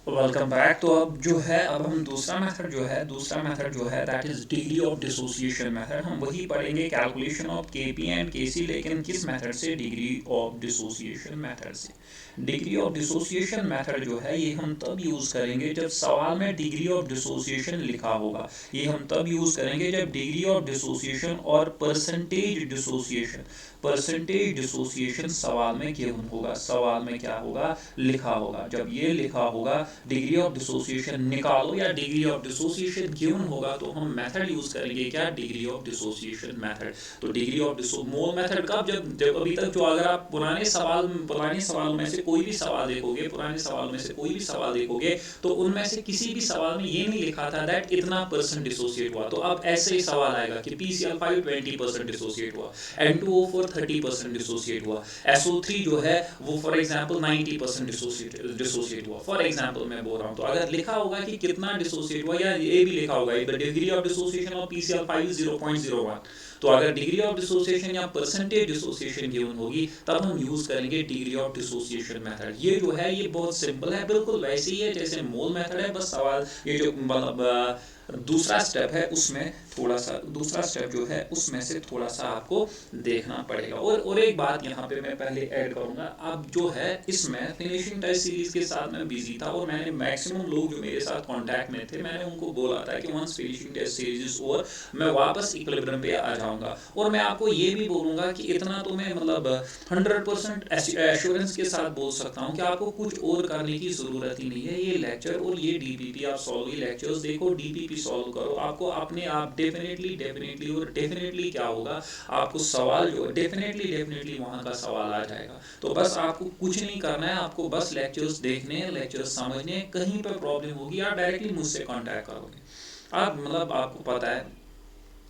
Welcome back. तो अब हम दूसरा मेथड जो है that is degree of dissociation method, हम वही पढ़ेंगे, कैलकुलेशन ऑफ केपी एंड केसी, लेकिन किस मेथड से? डिग्री ऑफ डिसोसिएशन मेथड से। डिग्री ऑफ डिसोसिएशन मेथड जो है ये हम तब यूज़ करेंगे जब सवाल में डिग्री ऑफ डिसोसिएशन लिखा होगा। ये हम तब यूज़ करेंगे जब डिग्री ऑफ डिसोसिएशन और परसेंटेज डिसोसिएशन सवाल में गिवन होगा। सवाल में क्या होगा? लिखा होगा। जब ये लिखा होगा डिग्री ऑफ डिसोसिएशन निकालो या डिग्री ऑफ डिसोसिएशन गिवन होगा, तो हम मेथड यूज करेंगे क्या? Degree of dissociation method. तो डिग्री ऑफ मोल मेथड कब? जब जब अभी तक जो, अगर आप पुराने सवालों में से कोई भी सवाल देखोगे, तो उनमें से किसी भी सवाल में ये नहीं लिखा था दैट इतना परसेंट डिसोसिएट हुआ। तो अब ऐसे ही सवाल आएगा कि PCl5 20% डिसोसिएट हुआ, N2O4 30% डिसोसिएट हुआ, SO3 जो है वो फॉर एग्जांपल 90% डिसोसिएट हुआ। फॉर एग्जांपल मैं बोल रहा हूँ, तो अगर लिखा होगा कि कितना डिसोसिएट हुआ, या ये भी लिखा होगा the degree of dissociation of PCl5 is 0.01, तो अगर डिग्री ऑफ डिसोसिएशन या परसेंटेज डिसोसिएशन गिवन होगी, तब हम यूज करेंगे डिग्री ऑफ डिसोसिएशन मेथड। ये जो है ये बहुत सिंपल है, बिल्कुल वैसे ही है जैसे मोल मेथड है। बस सवाल ये जो मतलब दूसरा स्टेप है उसमें थोड़ा सा, दूसरा स्टेप जो है उसमें से थोड़ा सा आपको देखना पड़ेगा। और एक बात यहाँ पे मैं पहले ऐड करूँगा, अब जो है इसमें फिनिशिंग टेस्ट सीरीज के साथ मैं बिजी था, और मैंने मैक्सिमम लोग जो मेरे साथ कांटेक्ट में थे, मैंने उनको बोला था कि once finishing test series is over मैं वापस इक्विलिब्रियम पे आ जाऊँगा। और मैं आपको ये भी बोलूँगा कि इतना तो मैं मतलब 100% एश्योरेंस के साथ बोल सकता हूँ कि आपको कुछ और करने की ज़रूरत ही नहीं है। ये लेक्चर और ये DPP आप सॉल्व, ये लेक्चर्स देखो, DPP सॉल्व करो, आपको अपने आप डेफिनेटली क्या होगा, आपको सवाल जो डेफिनेटली वहाँ का सवाल आ जाएगा। तो बस आपको कुछ नहीं करना है, आपको बस लेक्चर्स देखने हैं, लेक्चर्स समझने हैं। कहीं पर प्रॉब्लम होगी आप डायरेक्टली मुझसे कांटेक्ट करोगे। आप मतलब आपको पता है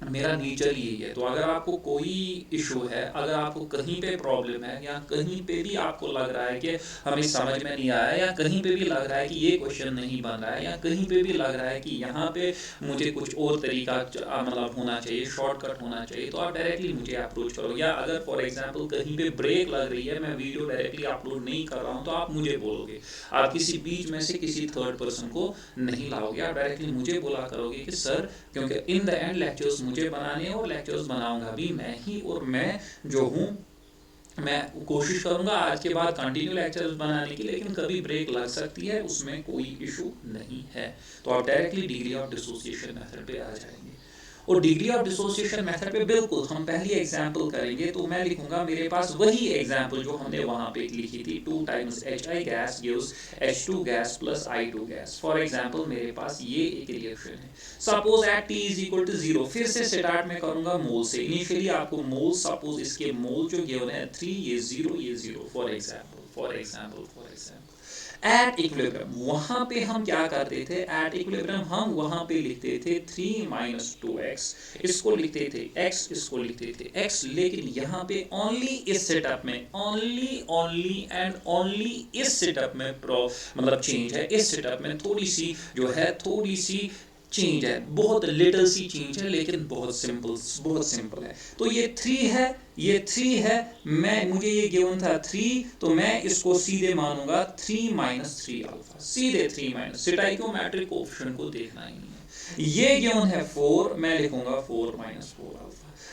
मेरा नेचर यही है। तो अगर आपको कोई इशू है, अगर आपको कहीं पे प्रॉब्लम है, या कहीं पे भी आपको लग रहा है कि हमें समझ में नहीं आया, या कहीं पे भी लग रहा है कि ये क्वेश्चन नहीं बन रहा है, या कहीं पे भी लग रहा है कि यहाँ पे मुझे कुछ और तरीका मतलब होना चाहिए, शॉर्टकट होना चाहिए, तो आप डायरेक्टली मुझे अप्रोच करो। या अगर फॉर एग्जाम्पल कहीं पे ब्रेक लग रही है, मैं वीडियो डायरेक्टली अपलोड नहीं कर रहा हूँ, तो आप मुझे बोलोगे। आप किसी बीच में से किसी थर्ड पर्सन को नहीं लाओगे, आप डायरेक्टली मुझे बोला करोगे कि सर, क्योंकि इन द एंड लेक्चर्स मुझे बनाने हैं और लेक्चर्स बनाऊंगा भी मैं ही, और मैं जो हूँ मैं कोशिश करूंगा आज के बाद कंटिन्यू लेक्चर्स बनाने की, लेकिन कभी ब्रेक लग सकती है, उसमें कोई इशू नहीं है। तो आप directly degree of dissociation method पे आ जाएंगे। और डिग्री ऑफ डिसोसिएशन मेथड पे बिल्कुल हम पहली एग्जांपल करेंगे, तो मैं लिखूंगा मेरे पास वही एग्जांपल जो हमने वहां पे लिखी थी, 2 times HI gas gives H2 gas plus I2 gas. For example मेरे पास ये एक रिएक्शन है, suppose at T is equal to 0। फिर से स्टार्ट में करूंगा मोल से। इनिशियली आपको मोल, सपोज इसके मोल जो गिवन है 3, ये 0 फॉर एग्जाम्पल एट इक्विलिब्रियम। वहां पे हम क्या करते थे? एट इक्विलिब्रियम हम वहां पे लिखते थे 3 माइनस 2x, इसको लिखते थे x, इसको लिखते थे x। लेकिन यहाँ पे ओनली इस सेटअप में, ओनली इस सेटअप में मतलब चेंज है। इस सेटअप में थोड़ी सी जो है, थोड़ी सी चेंज है, बहुत लिटिल सी चेंज है, लेकिन बहुत सिंपल है। तो ये 3 है, ये 3 है, मुझे ये गिवन था 3, तो मैं इसको सीधे मानूंगा 3 माइनस 3 अल्फा, सीधे 3 माइनस, स्टोइकोमेट्रिक कोएफिशिएंट को देखना ही नहीं है। ये गिवन है 4, मैं लिखूंगा 4 माइनस 4 अल्फा।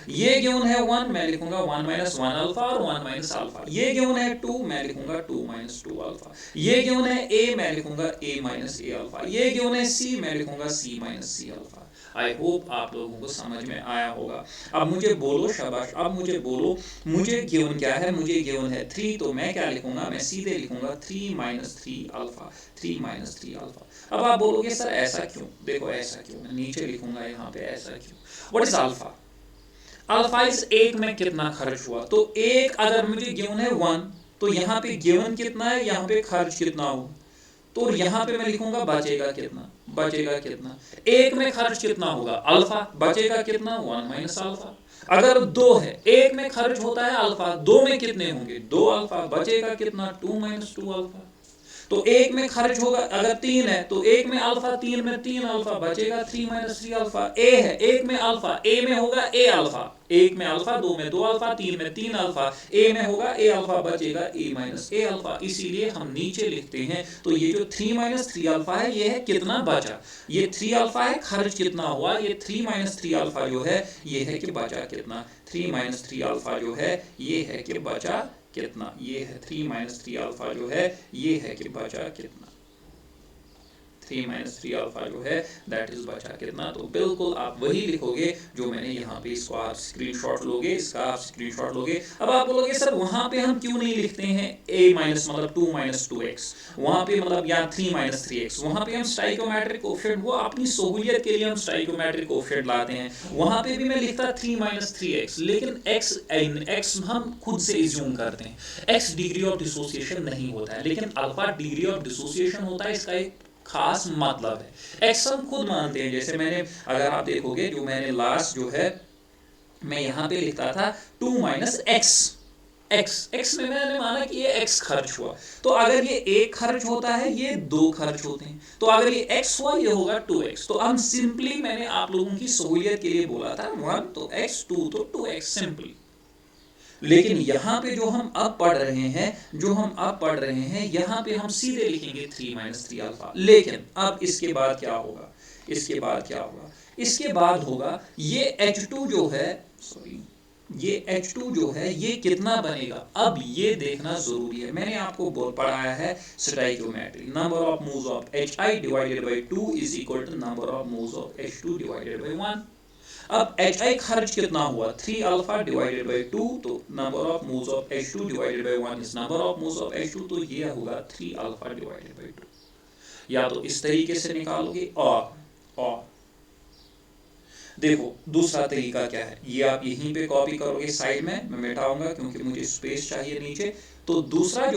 ये गिवन है 1, मैं लिखूंगा 1 माइनस 1 अल्फा और 1 माइनस अल्फा। ये गिवन है 2, मैं लिखूंगा 2 माइनस 2 अल्फा। ये गिवन है a, मैं लिखूंगा a माइनस a अल्फा। ये गिवन है c, मैं लिखूंगा c माइनस c अल्फा। आई होप आप लोगों को समझ में आया होगा। अब मुझे बोलो, शाबाश, अब मुझे बोलो मुझे गिवन क्या है? मुझे गिवन है 3, तो मैं क्या लिखूंगा? मैं सीधे लिखूंगा 3 माइनस 3 अल्फा, 3 माइनस 3 अल्फा। अब आप बोलोगे सर ऐसा क्यों? देखो ऐसा क्यों, मैं नीचे लिखूंगा यहाँ पे ऐसा क्यों। What is alpha? Alpha is 1 में कितना खर्च हुआ, तो 1 अगर मुझे गिवन है 1, तो यहाँ पे गिवन कितना है, यहाँ पे खर्च कितना हो, तो यहाँ पे मैं लिखूंगा बचेगा कितना, बचेगा कितना। 1 में खर्च कितना होगा? अल्फा। बचेगा कितना? 1 माइनस अल्फा। अगर 2 है, 1 में खर्च होता है अल्फा, 2 में कितने होंगे? 2 अल्फा। बचेगा कितना? 2 माइनस 2 अल्फा। तो एक में खर्च होगा, अगर 3 है तो एक में अल्फा, 3 में 3 अल्फा बचेगा, 3 माइनस 3 अल्फा। ए है, एक में अल्फा, ए में होगा ए अल्फा, एक में अल्फा, 2 में 2 अल्फा, 3 में 3 अल्फा, ए में होगा ए अल्फा बचेगा ए माइनस ए अल्फा। इसीलिए हम नीचे लिखते हैं, तो ये जो 3 माइनस 3 अल्फा है ये है कितना बचा, ये 3 अल्फा है, खर्च कितना हुआ, ये 3 माइनस 3 अल्फा जो है ये है कि बचा कितना, 3 माइनस 3 अल्फा जो है ये है कि बचा कितना, ये है 3 माइनस 3 अल्फा जो है ये है कि बचा कितना, 3 माइनस 3 अल्फा जो है दैट इज बचा कितना। तो बिल्कुल आप वही लिखोगे जो मैंने यहाँ पे, इसको आप स्क्रीनशॉट लोगे, इसका आप स्क्रीनशॉट लोगे। अब आप बोलोगे सर वहाँ पे हम क्यों नहीं लिखते हैं a माइनस मतलब 2 माइनस 2x, वहाँ पे मतलब या 3 माइनस 3x, वहाँ पे हम स्टाइकोमेट्रिक कोएफिशिएंट, वो अपनी सहूलियत के लिए हम स्टाइकोमेट्रिक कोएफिशिएंट लाते हैं, वहाँ पे भी मैं लिखता 3 माइनस 3x, लेकिन x हम खुद से इज्यूम करते हैं, x डिग्री ऑफ डिसोसिएशन नहीं होता है, लेकिन अल्फा डिग्री ऑफ डिसोसिएशन होता है, इसका एक खास मतलब है। एक्स हम खुद मानते हैं, जैसे मैंने, अगर आप देखोगे जो मैंने लास्ट जो है मैं यहाँ पे लिखता था 2 माइनस एक्स, एक्स में मैंने माना कि ये एक्स खर्च हुआ, तो अगर ये एक खर्च होता है ये 2 खर्च होते हैं, तो अगर ये एक्स हुआ ये होगा 2x। तो हम सिंपली, मैंने आप लोगों की सहूलियत के लिए बोला था 1 तो x, 2 तो 2x सिंपली। लेकिन यहाँ पे जो हम अब पढ़ रहे हैं, यहाँ पे हम सीधे लिखेंगे 3 माइनस 3 अल्फा। लेकिन अब इसके बाद क्या होगा, इसके बाद होगा ये H2 जो है, ये H2 जो है ये कितना बनेगा, अब ये देखना जरूरी है। मैंने आपको पढ़ाया है stoichiometry, number of moles of HI divided by 2 is equal to number of moles of H2 divided by 1। अब HI खर्च कितना हुआ, 3 अल्फा डिवाइडेड बाय 2, तो number of moles of H2 divided by 1 is number of moles of H2, तो ये होगा 3 alpha divided by 2। या तो इस तरीके से निकालोगे, और देखो दूसरा तरीका क्या है, ये आप यहीं पे कॉपी करोगे, साइड में मैं मिटाऊंगा क्योंकि मुझे स्पेस चाहिए नीचे। तो दूसरा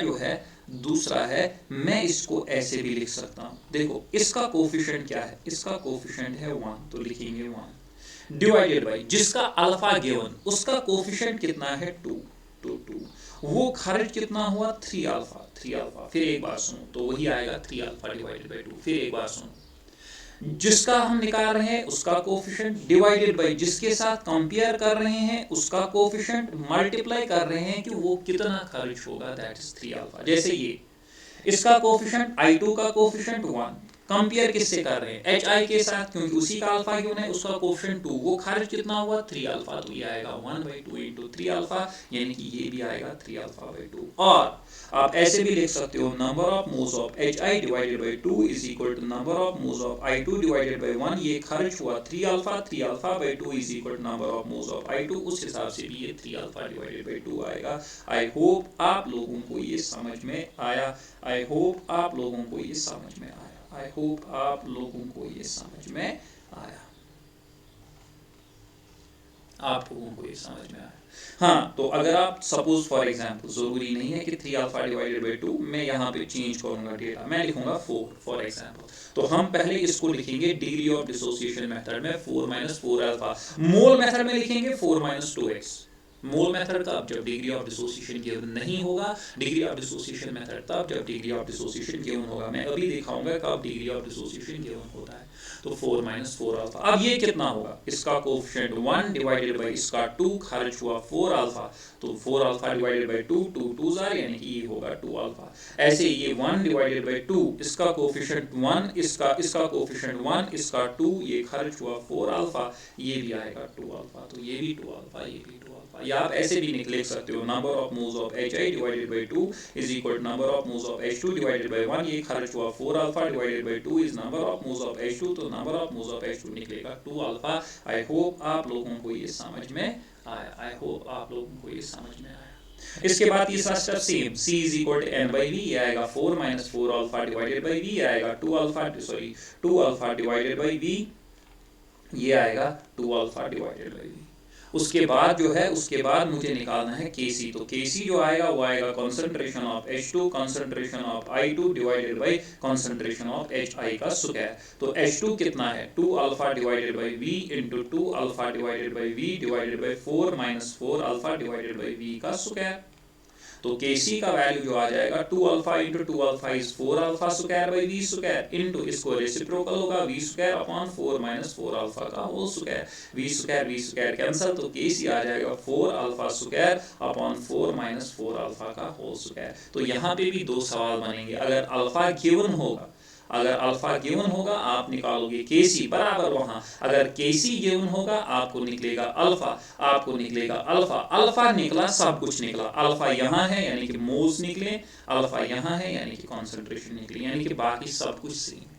जो है मैं इसको ऐसे भी लिख सकता हूं, देखो इसका कोफिशिएंट क्या है, इसका कोफिशिएंट है 1, तो लिखेंगे 1 डिवाइडेड बाय जिसका अल्फा गिवन, उसका कोफिशिएंट कितना है 2, वो खर्च कितना हुआ 3 अल्फा। फिर एक बार सुनो, तो वही आएगा 3 अल्फा डिवाइडेड बाय 2। फिर एक बार सुनो, जिसका हम निकाल रहे हैं उसका कोफिशिएंट डिवाइडेड बाय जिसके साथ कंपेयर कर रहे हैं उसका कोफिशिएंट, मल्टीप्लाई कर रहे हैं कि वो कितना खर्च होगा, दैट इज 3 अल्फा। जैसे ये इसका कोफिशिएंट I2 का कोफिशिएंट 1, कंपेयर किससे कर रहे हैं, HI के साथ, क्योंकि उसी का अल्फा क्यों है, उसका कोफिशिएंट 2, वो खर्च कितना हुआ 3 अल्फा, तो ये आएगा 1/2 इंटू 3 अल्फा, यानी कि ये भी आएगा 3 अल्फा बाई 2। और आप ऐसे भी लिख सकते हो number of moles of HI divided by 2 is equal to number of moles of I2 divided by 1, ये खर्च हुआ 3 alpha by 2 is equal to number of moles of I2, उस हिसाब से भी ये 3 अल्फा डिवाइडेड बाय 2 आएगा। आई होप आप लोगों को ये समझ में आया, आई होप आप लोगों को ये समझ में आया, आई होप आप लोगों को ये समझ में आया, आप लोगों को ये समझ में आया। हाँ, तो अगर आप सपोज फॉर एग्जांपल, जरूरी नहीं है कि 3 अल्फा डिवाइडेड बाय 2, मैं यहाँ पे चेंज करूंगा डेटा, मैं लिखूंगा 4 फॉर एग्जांपल। तो हम पहले इसको लिखेंगे डिग्री ऑफ डिसोसिएशन मेथड में 4 माइनस 4 अल्फा, मोल मेथड में लिखेंगे 4 माइनस 2x। मोल मेथड का जब डिग्री ऑफ डिसोसिएशन गिवन नहीं होगा, डिग्री ऑफ डिसोसिएशन मेथड तब जब डिग्री ऑफ डिसोसिएशन गिवन होगा। मैं अभी दिखाऊंगा कब डिग्री ऑफ डिसोसिएशन गिवन होता है। तो 4 माइनस 4 अल्फा, अब ये कितना होगा, इसका कोफिशिएंट 1 डिवाइडेड बाय इसका 2, खर्च हुआ 4 अल्फा, तो 4 अल्फा डिवाइडेड बाय 2, 2 2 जार, यानी कि ये होगा 2 अल्फा। ऐसे ये 1 डिवाइडेड बाय 2, इसका कोफिशिएंट 1, इसका कोफिशिएंट 1, इसका 2, ये खर्च हुआ 4 अल्फा, ये भी आएगा 2 अल्फा, तो ये भी 2 अल्फा, ये भी 2 अल्फा। या आप ऐसे भी लिख सकते हो number of moles of HI divided by 2 is equal to number of moles of H2 divided by 1, ये खर्च हुआ 4 alpha divided by 2 is number of moles of H2, तो number of moles of H2 निकलेगा 2 alpha. आई hope आप लोगों को ये समझ में आया, आई होप आप लोगों को ये समझ में आया। इसके बाद तीसरा step same, C is equal to N by V, ये आएगा 4 minus 4 alpha divided by V, आएगा 2 अल्फा डिवाइडेड बाई V, ये आएगा 2 अल्फा डिवाइडेड बाई V। उसके बाद जो है, उसके बाद मुझे निकालना है Kc, तो Kc जो आएगा वो आएगा concentration of H2 concentration of I2 divided by concentration of HI का स्क्वायर। तो H2 कितना है 2 alpha divided by V into 2 alpha divided by V divided by 4 minus 4 alpha divided by V का स्क्वायर। तो Kc का value जो आ जाएगा 2 alpha into 2 alpha is 4 alpha square by V square into इसको रेसिप्रोकल होगा V square upon 4 minus 4 alpha का whole square, V square cancel, तो Kc आ जाएगा 4 alpha square upon 4 minus 4 alpha का होल स्क्वायर। तो यहाँ पे भी दो सवाल बनेंगे। अगर अल्फा गिवन होगा, अगर अल्फा गिवन होगा आप निकालोगे Kc बराबर वहां, अगर Kc गिवन होगा आपको निकलेगा अल्फा, आपको निकलेगा अल्फा, अल्फा निकला सब कुछ निकला, अल्फा यहाँ है यानी कि मोल्स निकले, अल्फा यहाँ है यानी कि कॉन्सेंट्रेशन निकली, यानी कि बाकी सब कुछ सेम है।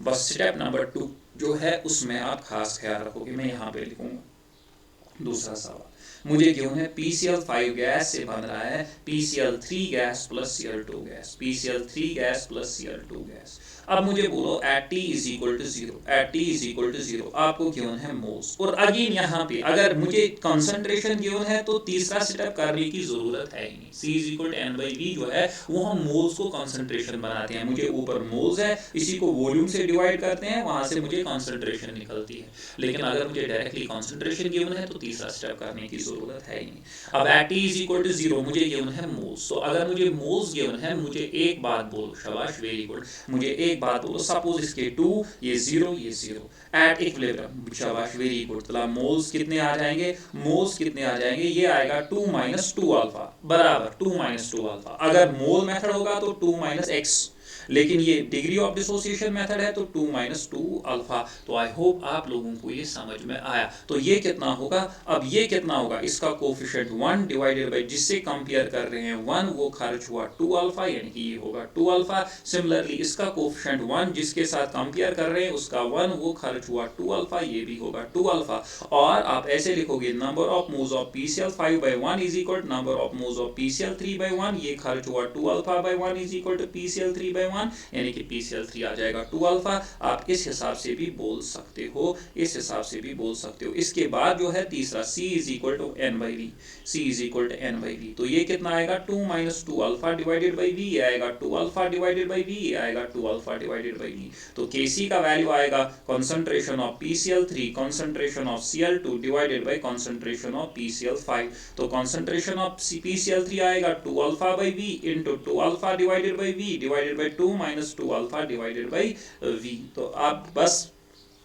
बस स्टेप नंबर 2 जो है उसमें आप खास ख्याल रखोगे, मैं यहाँ पे लिखूंगा। दूसरा सवाल मुझे क्यों है PCl5 गैस से बन रहा है PCl3 gas plus Cl2 gas, PCl3 gas plus Cl2 gas. अब मुझे बोलो at T is equal to 0, at T is equal to 0 आपको गिवन है मोल्स। और अगेन यहाँ पे अगर मुझे कंसंट्रेशन गिवन है तो तीसरा स्टेप करने की जरूरत है ही नहीं। C is equal to N by V जो है वो हम मोल्स को कंसंट्रेशन बनाते हैं, मुझे ऊपर मोल्स है इसी को वॉल्यूम से डिवाइड करते हैं, वहां से मुझे कंसंट्रेशन निकलती है। लेकिन अगर मुझे डायरेक्टली कंसंट्रेशन गिवन है तो तीसरा स्टेप करने की जरूरत है ही नहीं। अब at T is equal to 0 मुझे गिवन है मोल्स, तो अगर मुझे मोल्स गिवन है मुझे एक बात बोलो, शाबाश वेरी गुड, मुझे एक बात बोलो, सपोज इसके 2 ये 0 ये 0 एट इक्विलिब्रियम, शाबाश वेरी गुड। तो मोल्स कितने आ जाएंगे, मोल्स कितने आ जाएंगे, ये आएगा 2 माइनस 2 अल्फा बराबर 2 माइनस 2 अल्फा। अगर मोल मेथड होगा तो 2 माइनस एक्स, लेकिन ये डिग्री ऑफ डिसोसिएशन मेथड है तो 2 माइनस 2 अल्फा। तो आई होप आप लोगों को ये समझ में आया। तो ये कितना होगा, अब ये कितना होगा, इसका कोफिशिएंट 1 डिवाइडेड बाय जिससे कंपेयर कर रहे हैं 1 वो खर्च हुआ 2 अल्फा, यानी कि ये होगा 2 अल्फा। सिमिलरली इसका कोफिशिएंट 1 जिसके साथ कंपेयर कर रहे हैं उसका 1 वो खर्च हुआ 2 अल्फा, ये भी होगा 2 अल्फा। और आप ऐसे लिखोगे number of moles of PCl5 by 1 is equal to number of moles of PCl3 by 1, ये खर्च हुआ 2 alpha by 1 is equal to PCl3 by 1, यानी कि PCl3 आ जाएगा 2 अल्फा। आप इस हिसाब से भी बोल सकते हो, इस हिसाब से भी बोल सकते हो। इसके बाद जो है तीसरा C is equal to N by V, C is equal to N by V, तो ये कितना आएगा 2 minus 2 alpha divided by V, ये आएगा 2 अल्फा डिवाइडेड बाई V, ये आएगा 2 अल्फा डिवाइडेड बाई V। तो Kc का वैल्यू आएगा concentration of PCl3 concentration of Cl2 divided by concentration of PCl5। तो कंसंट्रेशन ऑफ PCl3 आएगा 2 alpha by V into 2 alpha divided by V divided by 2 minus 2 alpha divided by V। तो आप बस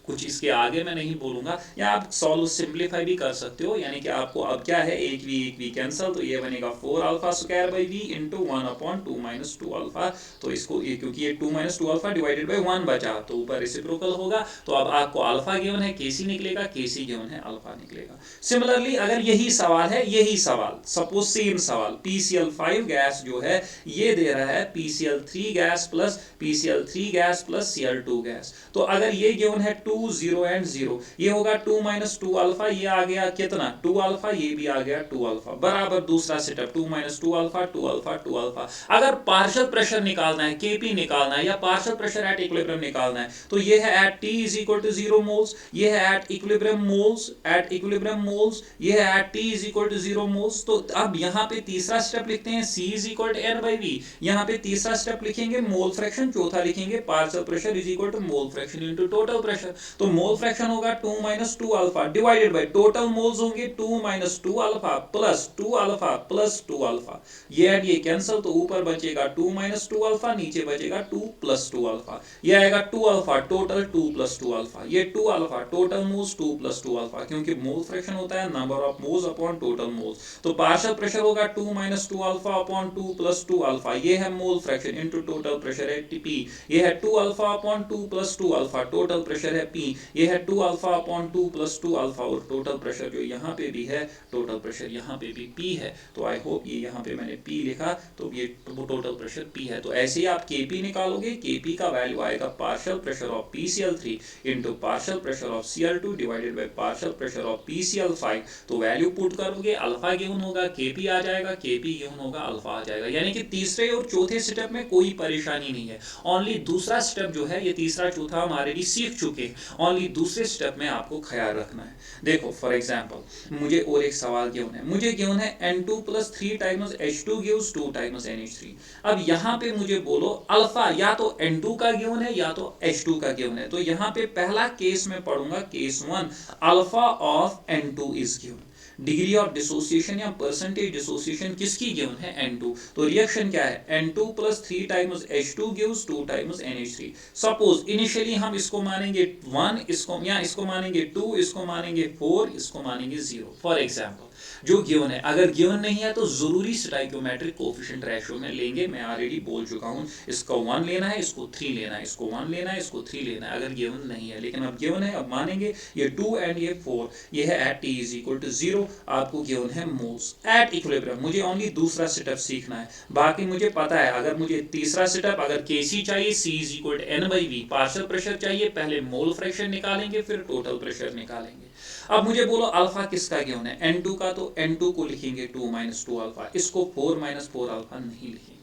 कुछ इसके आगे मैं नहीं बोलूंगा, या आप सॉल्व सिंप्लीफाई भी कर सकते हो, यानी कि आपको अब क्या है एक वी कैंसल, तो ये बनेगा 4 alpha square by V into 1 upon 2 minus 2 alpha. तो इसको ये क्योंकि ये 2 माइनस 2 अल्फा डिवाइडेड बाई 1 बचा तो ऊपर रेसिप्रोकल होगा, तो अब आपको अल्फा गिवन है Kc निकलेगा, Kc गिवन है अल्फा निकलेगा। सिमिलरली अगर यही सवाल है, यही सवाल सपोज सेम सवाल PCl5 गैस जो है ये दे रहा है PCl3 gas plus Cl2 gas, तो अगर ये गिवन है 2 0 एंड 0, ये होगा 2 माइनस 2 अल्फा, ये आ गया कितना 2 अल्फा, ये भी आ गया 2 अल्फा बराबर दूसरा setup 2 minus 2 alpha 2 alpha 2 alpha. अगर पार्शियल प्रेशर निकालना है, Kp निकालना है, या पार्शियल प्रेशर एट इक्विलिब्रियम निकालना है, तो ये है at T is equal to 0 moles, ये है at equilibrium moles, at equilibrium moles, ये है at T is equal to 0 moles. तो अब यहाँ पे तीसरा स्टेप लिखते हैं C is equal to N by V, यहाँ पे तीसरा स्टेप लिखेंगे मोल फ्रैक्शन, चौथा लिखेंगे partial pressure is equal to mole fraction into total pressure. तो मोल फ्रैक्शन होगा 2 minus 2 alpha divided by total moles होंगे 2 minus 2 alpha plus 2 alpha plus 2 alpha, ये एड ये कैंसिल, तो ऊपर बचेगा 2 माइनस 2 अल्फा, नीचे बचेगा 2 प्लस 2 अल्फा, ये आएगा 2 अल्फा टोटल 2 प्लस 2 अल्फा, ये 2 alpha total moles 2 plus 2 alpha, क्योंकि मोल फ्रैक्शन होता है number of moles upon total moles. तो पार्शियल प्रेशर होगा 2 minus 2 alpha upon 2 plus 2 alpha, ये है मोल फ्रैक्शन इनटू टोटल प्रेशर है P, ये है 2 alpha upon 2 plus 2 alpha, total pressure है P, ये है 2 अल्फा अपॉन 2 प्लस 2 अल्फा, और टोटल प्रेशर जो यहाँ पे भी है, टोटल प्रेशर यहाँ पे भी P है। तो आई होप ये यहाँ पे मैंने P लिखा, तो ये टोटल प्रेशर P है। तो ऐसे ही आप Kp निकालोगे, Kp का वैल्यू आएगा partial pressure of PCl3 into partial pressure of Cl2 divided by partial pressure of PCl5। तो वैल्यू पुट करोगे, अल्फा गिवन होगा Kp आ जाएगा, Kp गिवन होगा अल्फा आ जाएगा, यानी कि तीसरे और चौथे स्टेप में कोई परेशानी नहीं है। ओनली दूसरा स्टेप जो है, ये तीसरा चौथा हम ऑलरेडी सीख चुके हैं, ओनली दूसरे स्टेप में आपको ख्याल रखना है। देखो फॉर एग्जांपल मुझे और एक सवाल गिवन है, मुझे गिवन है N2 plus 3 times H2 gives 2 times NH3। अब यहाँ पे मुझे बोलो अल्फा या तो N2 का गिवन है या तो H2 का गिवन है, तो यहाँ पे पहला केस में पढ़ूंगा case 1 alpha of N2 is given. Degree of dissociation या परसेंटेज डिसोसिएशन किसकी गिवन है, N2। तो रिएक्शन क्या है, N2 plus 3 times H2 gives 2 times NH3। Suppose initially हम इसको मानेंगे 1, इसको या इसको मानेंगे 2, इसको मानेंगे 4, इसको मानेंगे 0 फॉर एग्जाम्पल, जो गिवन है। अगर गिवन नहीं है तो जरूरी स्टाइकियोमेट्रिक कोफिशिएंट रेशियो में लेंगे, मैं ऑलरेडी बोल चुका हूं, इसको 1 लेना है, इसको 3 लेना है, इसको 1 लेना है, इसको 3 लेना है, अगर गिवन नहीं है। लेकिन अब गिवन है, अब मानेंगे ये 2 एंड ये 4, ये है at t is equal to 0, आपको गिवन है मोल्स एट इक्विलिब्रियम। मुझे ओनली दूसरा सेटअप सीखना है, बाकी मुझे पता है। अगर मुझे तीसरा सेटअप, अगर Kc चाहिए C is equal to n/v, partial pressure चाहिए, पहले मोल फ्रैक्शन निकालेंगे फिर टोटल प्रेशर निकालेंगे। अब मुझे बोलो अल्फा किसका गिवन है, N2 का, तो N2 को लिखेंगे 2 माइनस 2 अल्फा, इसको 4 माइनस 4 अल्फा नहीं लिखेंगे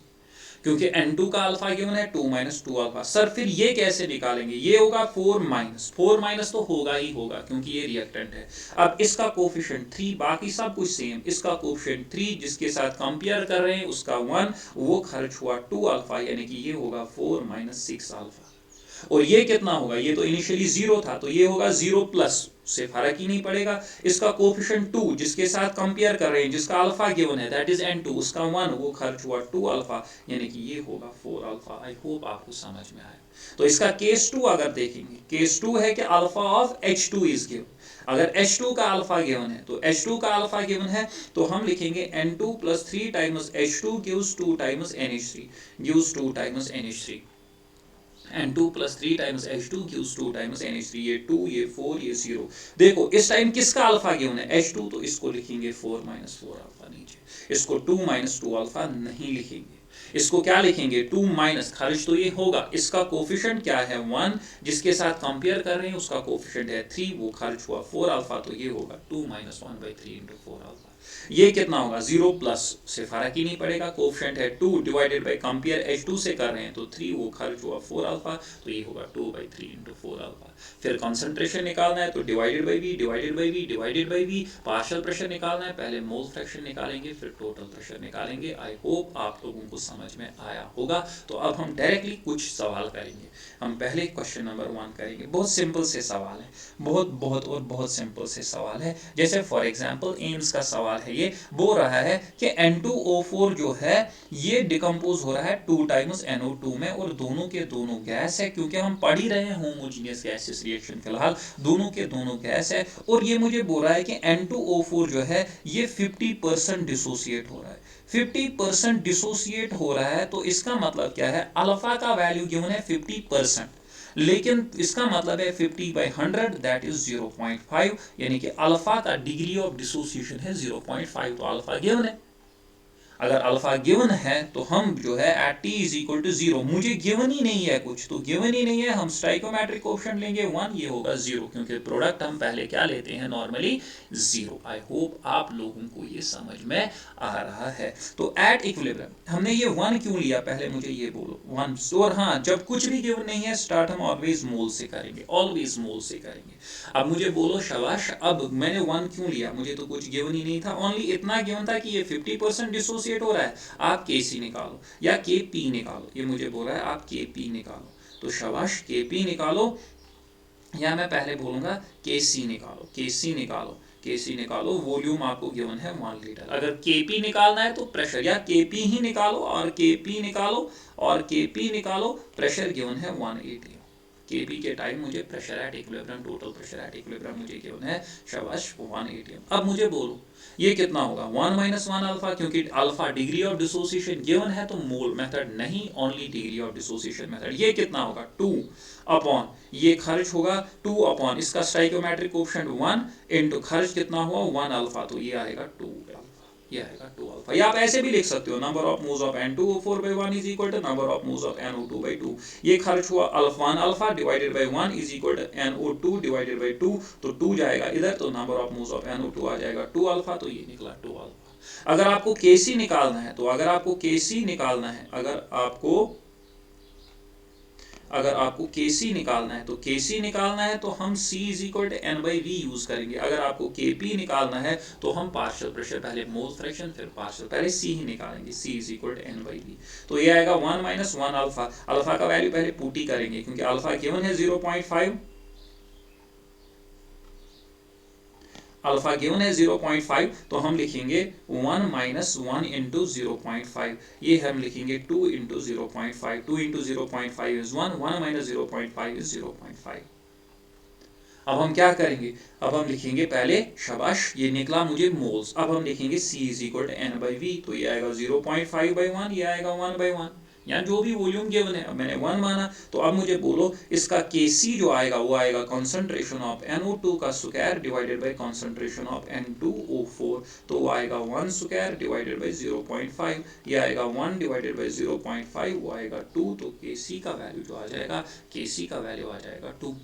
क्योंकि N2 का अल्फा गिवन है 2 माइनस 2 अल्फा। सर फिर ये कैसे निकालेंगे, ये होगा 4 माइनस तो होगा ही होगा क्योंकि ये रिएक्टेंट है। अब इसका कोफिशिएंट 3, बाकी सब कुछ सेम, इसका कोफिशिएंट 3 जिसके साथ कंपेयर कर रहे हैं उसका 1, वो खर्च हुआ 2 अल्फा, यानी कि ये होगा 4 माइनस 6 अल्फा। और ये कितना होगा, ये तो इनिशियली 0 था, तो ये होगा 0 प्लस, से फर्क ही नहीं पड़ेगा। इसका कोफिशिएंट 2 जिसके साथ कंपेयर कर रहे हैं, जिसका अल्फा गिवन है दैट इज N2, उसका 1, वो खर्च हुआ 2 अल्फा, यानी कि ये होगा 4 अल्फा। आई होप आपको समझ में आया। तो इसका केस 2 अगर देखेंगे, केस 2 है कि alpha of H2 is given. अगर H2 का अल्फा गिवन है, तो H2 का अल्फा गिवन है तो हम लिखेंगे N2 plus 3 times H2 gives 2 times NH3, gives 2 times NH3। N2 plus 3 times H2 gives 2 times NH3, ये 2, ये 4, ये 0। देखो इस टाइम किसका अल्फा गिवन है, H2, तो इसको लिखेंगे 4 माइनस 4 अल्फा नीचे, इसको 2 माइनस 2 अल्फा नहीं लिखेंगे, इसको क्या लिखेंगे 2 माइनस, खर्च तो ये होगा, इसका कोफिशिएंट क्या है 1, जिसके साथ कंपेयर कर रहे हैं उसका कोफिशिएंट है 3, वो खर्च हुआ 4 अल्फा, तो ये होगा 2 माइनस 1/3 इंटू 4 अल्फा। ये कितना होगा, 0 प्लस, से फर्क ही नहीं पड़ेगा, कोफिशिएंट है 2 डिवाइडेड बाय कंपेयर H2 से कर रहे हैं तो 3, वो खर्च हुआ 4 अल्फा, तो ये होगा 2/3 इंटू 4 अल्फा। फिर कंसंट्रेशन निकालना है तो divided by V, divided by V, divided by V। Partial pressure निकालना है, पहले मोल फ्रैक्शन निकालेंगे फिर टोटल प्रेशर निकालेंगे। आई होप आप लोगों को समझ में आया होगा। तो अब हम डायरेक्टली कुछ सवाल करेंगे। हम पहले क्वेश्चन नंबर 1 करेंगे, बहुत सिंपल से सवाल है, बहुत सिंपल से सवाल है। जैसे फॉर एग्जांपल एम्स का सवाल है, ये बोल रहा है कि N2O4 जो है ये डिकम्पोज हो रहा है 2 टाइम्स NO2 में, और दोनों के दोनों गैस है, क्योंकि हम पढ़ ही रहे हैं होमोजीनियस गैसेस रिएक्शन, फिलहाल दोनों के दोनों गैस है। और ये मुझे बोल रहा है कि N2O4 जो है ये 50% डिसोसिएट हो रहा है, 50% डिसोसिएट हो रहा है। तो इसका मतलब क्या है, अल्फा का वैल्यू गिवन है 50%, लेकिन इसका मतलब है 50/100 दैट इज 0.5, यानी कि अल्फा का डिग्री ऑफ डिसोसिएशन है 0.5। तो अल्फा गिवन है, अगर अल्फा गिवन है तो हम जो है at t is equal to 0, मुझे गिवन ही नहीं है कुछ, तो गिवन ही नहीं है, हम स्टाइकोमेट्रिक कोएफिशिएंट लेंगे 1, ये होगा 0, क्योंकि प्रोडक्ट हम पहले क्या लेते हैं नॉर्मली 0। आई होप आप लोगों को ये समझ में आ रहा है। तो एट इक्विलिब्रियम हमने ये 1 क्यों लिया, पहले मुझे ये बोलो 1। और हाँ, जब कुछ भी गिवन नहीं है स्टार्ट हम ऑलवेज मोल से करेंगे, ऑलवेज मोल से करेंगे। अब मुझे बोलो शाबाश, अब मैंने 1 क्यों लिया, मुझे तो कुछ गिवन ही नहीं था, ओनली इतना गिवन था कि ये 50% डिसोसिएट हो रहा है, आप Kc निकालो या Kp निकालो। ये मुझे बोल रहा है आप Kp निकालो, तो शाबाश Kp निकालो, या मैं पहले बोलूंगा Kc निकालो, Kc निकालो, Kc निकालो। वॉल्यूम आपको गिवन है 1 लीटर। अगर Kp निकालना है तो प्रेशर, या Kp ही निकालो और Kp निकालो और Kp निकालो, प्रेशर गिवन है 1 atm। Kp के टाइम मुझे pressure at equilibrium, total pressure at equilibrium मुझे गिवन है शाबाश 1 atm। अब मुझे बोलो ये कितना होगा, 1 माइनस 1 अल्फा, क्योंकि alpha degree of dissociation given है तो मोल मेथड नहीं, only degree of dissociation method. ये कितना होगा 2 अपॉन, ये खर्च होगा 2 अपॉन, इसका स्टाइकोमेट्रिक कोएफिशिएंट 1 इनटू खर्च कितना हुआ 1 अल्फा, तो ये आएगा 2 अल्फा, ये आएगा 2 अल्फा। या आप ऐसे भी लिख सकते हो, number of moles of N2O4/1 is equal to number of moles of NO2/2। ये खर्च हुआ 1 alpha divided by 1 is equal to NO2 divided by 2, तो 2 जाएगा इधर, तो number of moles of NO2 आ जाएगा 2 अल्फा, तो ये निकला 2 अल्फा। अगर आपको Kc निकालना है, तो अगर आपको Kc निकालना है, अगर आपको Kc निकालना है, तो Kc निकालना है तो हम C is equal to n/v use करेंगे। अगर आपको Kp निकालना है तो हम पार्शियल प्रेशर, पहले मोल फ्रैक्शन फिर पार्शियल, पहले C ही निकालेंगे, C is equal to n/v। तो ये आएगा 1 माइनस 1 अल्फा। अल्फा का वैल्यू पहले पुट ही करेंगे, क्योंकि अल्फा गिवन है 0.5, अल्फा गिवन है 0.5, तो हम लिखेंगे 1 माइनस 1 इंटू 0.5, ये हम लिखेंगे 2 into 0.5, 2 into 0.5 is 1, 1 minus 0.5 is 0.5। अब हम क्या करेंगे, अब हम लिखेंगे पहले, शाबाश ये निकला मुझे मोल्स, अब हम लिखेंगे C is equal to N by V, तो ये आएगा 0.5 बाई 1, ये आएगा 1 बाई 1, या जो भी वॉल्यूम गिवन है। अब मैंने 1 माना, तो अब मुझे बोलो इसका Kc जो आएगा वो आएगा कॉन्सेंट्रेशन ऑफ NO2 का square divided by concentration of N2O4, तो वो आएगा 1 स्क्वायर डिवाइडेड बाई 0.5, ये आएगा 1 डिवाइडेड बाई 0.5, वो आएगा 2, तो Kc का वैल्यू जो आ जाएगा, Kc का वैल्यू आ जाएगा 2।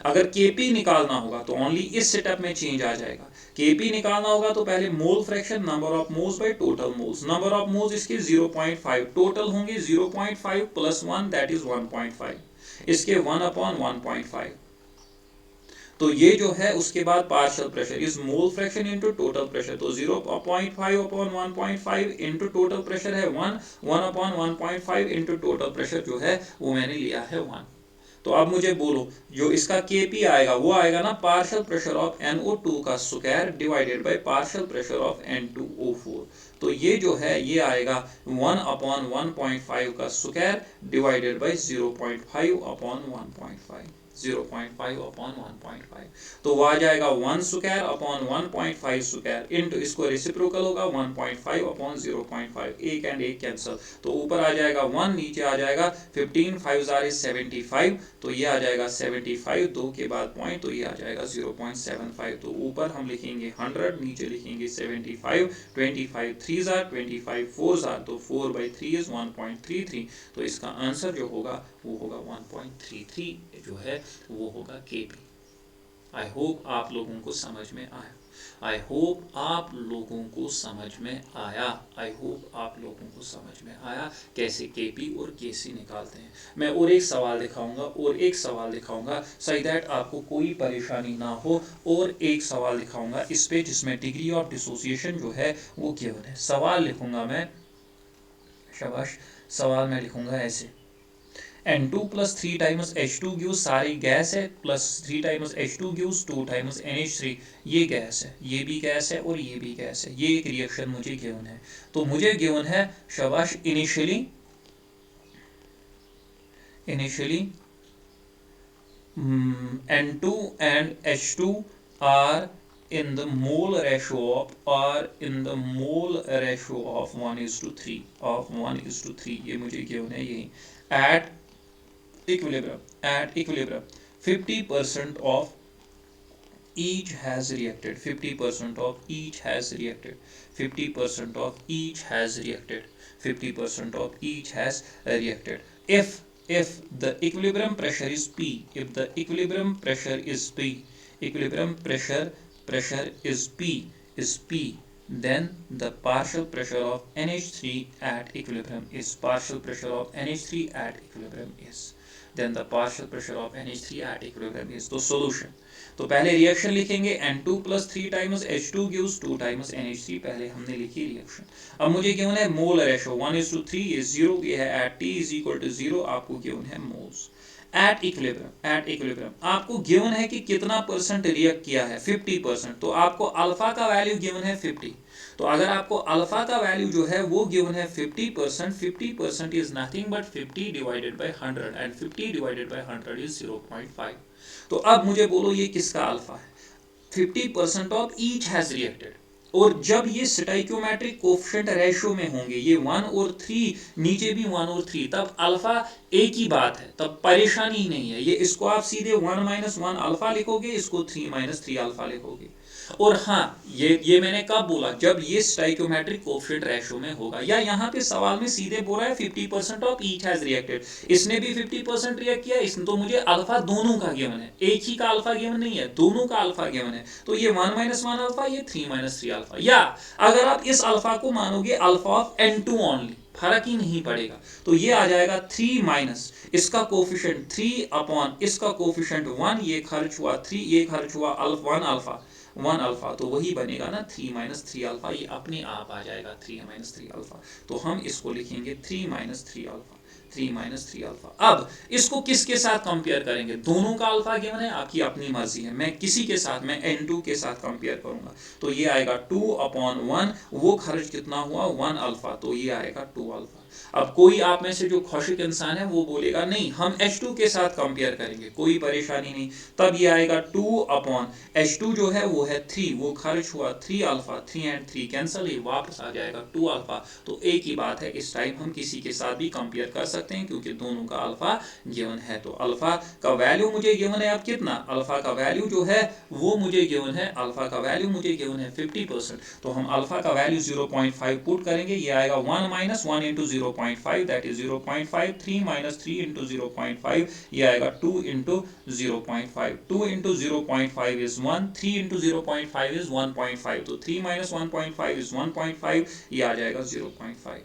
अगर Kp निकालना होगा तो ओनली इस सेटअप में चेंज आ जाएगा। Kp निकालना होगा तो पहले mole fraction number of moles bye total moles, number of moles इसके 0.5, टोटल होंगे 0.5 प्लस 1 दैट इज 1.5, इसके 1 अपॉन 1.5, तो ये जो है उसके बाद partial pressure is mole fraction into total pressure, तो 0.5 अपॉन 1.5 इनटू टोटल प्रेशर है 1, 1 अपॉन 1.5 इनटू टोटल प्रेशर जो है वो मैंने लिया है 1। तो अब मुझे बोलो जो इसका Kp आएगा वो आएगा ना पार्शियल प्रेशर ऑफ NO2 का square divided by partial pressure of N2O4, तो ये जो है ये आएगा 1 अपॉन 1.5 का square divided bye 0.5 upon 1.5, 0.5 upon 1.5, तो वो आ जाएगा 1 स्क्वायर अपॉन 1.5 स्क्वायर इनटू, इसको रेसिप्रोकल होगा 1.5 अपॉन 0.5, एक एंड एक कैंसिल, तो ऊपर आ जाएगा 1, नीचे आ जाएगा 15, 5 is 75, तो ये आ जाएगा 75, 2 के बाद पॉइंट, तो ये आ जाएगा 0.75, तो ऊपर हम लिखेंगे 100, नीचे लिखेंगे 75, 25 3s are 25 4s are, तो 4/3 is 1.33, तो इसका आंसर जो होगा वो होगा 1.33 जो है वो होगा Kp। आई होप आप लोगों को समझ में आया, आई होप आप लोगों को समझ में आया, आई होप आप लोगों को समझ में आया कैसे Kp और Kc निकालते हैं। मैं और एक सवाल दिखाऊंगा सही दैट आपको कोई परेशानी ना हो, और एक सवाल दिखाऊंगा इस पे जिसमें डिग्री ऑफ डिसोसिएशन जो है वो गिवन है। सवाल लिखूंगा मैं, शाबाश, सवाल मैं लिखूंगा ऐसे, N2 plus 3 times H2 gives, सारी गैस है, plus 3 times H2 gives 2 times NH3, ये गैस है, ये भी गैस है और ये भी गैस है, ये एक रिएक्शन मुझे गिवन है। तो मुझे गिवन है शाबाश initially N2 and H2 are in the mole ratio of 1:3, of 1:3, ये मुझे गिवन है यही। at equilibrium 50% of each has reacted, 50% of each has reacted, 50% of each has reacted, 50% of each has reacted, if the equilibrium pressure is P, if the equilibrium pressure is P, equilibrium pressure is P, then the partial pressure of NH3 at equilibrium is, partial pressure of NH3 at equilibrium is, then the partial pressure of NH3 at equilibrium is। तो solution, तो पहले reaction लिखेंगे N2 plus 3 times H2 gives 2 times NH3, पहले हमने लिखी reaction. अब मुझे given है मोल रेशो 1:3 is 0, ये है at T is equal to 0, आपको गिवन है मोल्स। एट इक्विलिब्रियम आपको गिवन है कि कितना परसेंट रिएक्ट किया है, 50%, तो आपको अल्फा का वैल्यू गिवन है 50, तो अगर आपको अल्फा का वैल्यू जो है वो गिवन है 50%, 50% is nothing but 50 divided by 100 and 50 divided by 100 is 0.5। तो अब मुझे बोलो ये किसका अल्फा है, 50% ऑफ ईच हैज रिएक्टेड, और जब ये स्टाइकियोमेट्रिक कोफिशिएंट रेशियो में होंगे, ये 1 और 3, नीचे भी 1 और 3, तब अल्फा एक ही बात है, तब परेशानी ही नहीं है। ये इसको आप सीधे 1 - 1 अल्फा लिखोगे, इसको 3 - 3 अल्फा लिखोगे। और हाँ, ये मैंने कब बोला, जब ये स्टाइकियोमेट्रिक कोफिशिएंट रेशियो में होगा, या यहाँ पे सवाल में सीधे बोल रहा है 50% ऑफ ईच हैज रिएक्टेड, इसने भी 50% रिएक्ट किया, इसने, तो मुझे अल्फा दोनों का गिवन है, एक ही का अल्फा गिवन नहीं है, दोनों का अल्फा गिवन है, तो ये 1 - 1 अल्फा, ये 3 - 3 अल्फा। या अगर आप इस अल्फा को मानोगे अल्फा ऑफ N2 ओनली, फर्क ही नहीं पड़ेगा, तो ये आ जाएगा 3 माइनस इसका कोफिशिएंट 3 अपॉन इसका कोफिशिएंट 1, ये खर्च हुआ 3, ये खर्च हुआ 1 अल्फा, 1 अल्फा, तो वही बनेगा ना 3 माइनस 3 अल्फा, ये अपने आप आ जाएगा 3 माइनस 3 अल्फा। तो हम इसको लिखेंगे 3 माइनस 3 अल्फा, 3 माइनस 3 अल्फा। अब इसको किसके साथ कंपेयर करेंगे? दोनों का अल्फा गिवन है, आपकी अपनी मर्जी है। मैं किसी के साथ, मैं n2 के साथ कंपेयर करूंगा, तो ये आएगा 2/1, वो खर्च कितना हुआ 1 अल्फा, तो ये आएगा 2 अल्फा। अब कोई आप में से जो खुशिक इंसान है वो बोलेगा नहीं हम H2 के साथ कंपेयर करेंगे, कोई परेशानी नहीं, तब ये आएगा 2/H2 जो है वो है 3, वो खर्च हुआ 3 अल्फा, 3 एंड 3 कैंसिल, ये वापस आ जाएगा 2 अल्फा। तो एक ही बात है, इस टाइम हम किसी के साथ भी कंपेयर कर सकते हैं क्योंकि दोनों का अल्फा गिवन है। तो अल्फा का वैल्यू मुझे गिवन है, अब कितना, अल्फा का वैल्यू जो है वो मुझे गिवन है, अल्फा का वैल्यू मुझे गिवन है 50%, तो हम अल्फा का वैल्यू 0.5 पुट करेंगे, ये आएगा 1 minus 1 into 0.5 that is 0.5, 3 minus 3 into 0.5 ये आएगा 2 into 0.5, 2 into 0.5 is 1, 3 into 0.5 is 1.5, तो 3 माइनस 1.5 इज 1.5, ये आ जाएगा 0.5।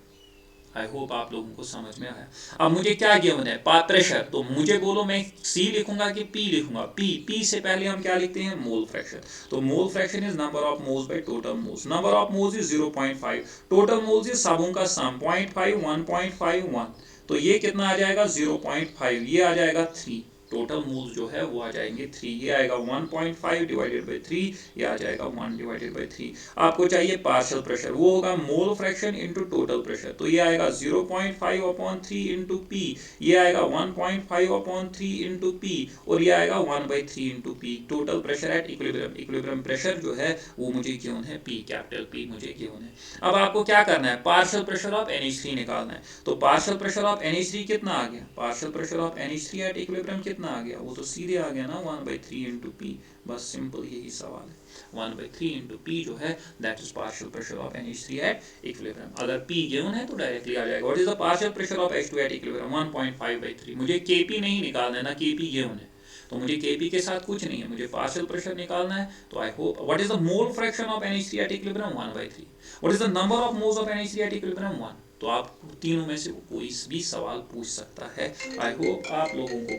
आई होप आप लोगों को समझ में आया। अब मुझे क्या गिवन है, प्रेशर, तो मुझे बोलो मैं C लिखूंगा कि P लिखूंगा, P से पहले हम क्या लिखते हैं, मोल फ्रैक्शन, तो mole fraction is number of moles bye total moles, number of moles is 0.5, total moles is सबों का सम 0.5 1.5 1, तो ये कितना आ जाएगा 0.5, ये आ जाएगा 3, टोटल मोल्स जो है वो आ जाएंगे 3, ये आएगा 1.5 डिवाइडेड बाई 3, ये आ जाएगा 1 डिवाइडेड बाई 3। आपको चाहिए पार्शियल प्रेशर, वो होगा मोल फ्रैक्शन इनटू टोटल प्रेशर, तो ये आएगा 0.5/3 इंटू पी, ये आएगा 1.5/3 इंटू पी, और ये आएगा 1/3 into P, total pressure at equilibrium. Equilibrium pressure जो है वो मुझे गिवन है P, कैपिटल P मुझे गिवन है। अब आपको क्या करना है, पार्शियल प्रेशर ऑफ NH3 निकालना है, तो पार्शियल प्रेशर ऑफ NH3 कितना आ गया, partial pressure of NH3 at equilibrium कितना आ गया, वो तो सीधे आ गया ना 1/3 इंटू पी, बस सिंपल यही सवाल है, 1/3 इंटू पी जो है that is partial pressure of NH3 at equilibrium. अगर P गिवन है तो डायरेक्टली आ जाएगा, what is the partial pressure of H2 at equilibrium, 1.5/3, मुझे Kp नहीं निकालना है ना, Kp गिवन है, तो मुझे Kp के साथ कुछ नहीं है, मुझे पार्शियल प्रेशर निकालना है। तो I hope, what is the mole fraction of NH3 at equilibrium, 1/3, what is the number of moles of NH3 at equilibrium, 1। तो आप तीनों में से कोई भी सवाल पूछ सकता है। आई होप आप लोगों को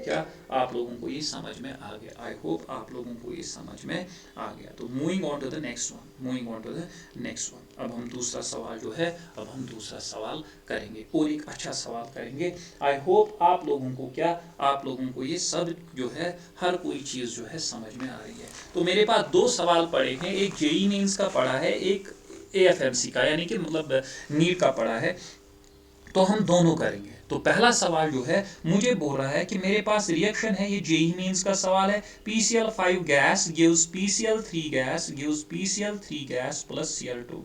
आप लोगों को ये समझ में आ गया, आई होप आप लोगों को ये समझ में आ गया। तो moving on to the next one, अब हम दूसरा सवाल जो है, अब हम दूसरा सवाल करेंगे और एक अच्छा सवाल करेंगे। आई होप आप लोगों को ये सब जो है हर कोई चीज़ जो है समझ में आ रही है। तो मेरे पास दो सवाल पड़े हैं, एक जेईई मेंस का पड़ा है, एक AFMC का यानी कि मतलब नीट का पड़ा है, तो हम दोनों करेंगे। तो पहला सवाल जो है मुझे बोल रहा है कि मेरे पास रिएक्शन है, ये जेईई मेंस का सवाल है, PCl5 gas gives PCl3 gas gives PCl3 gas plus Cl2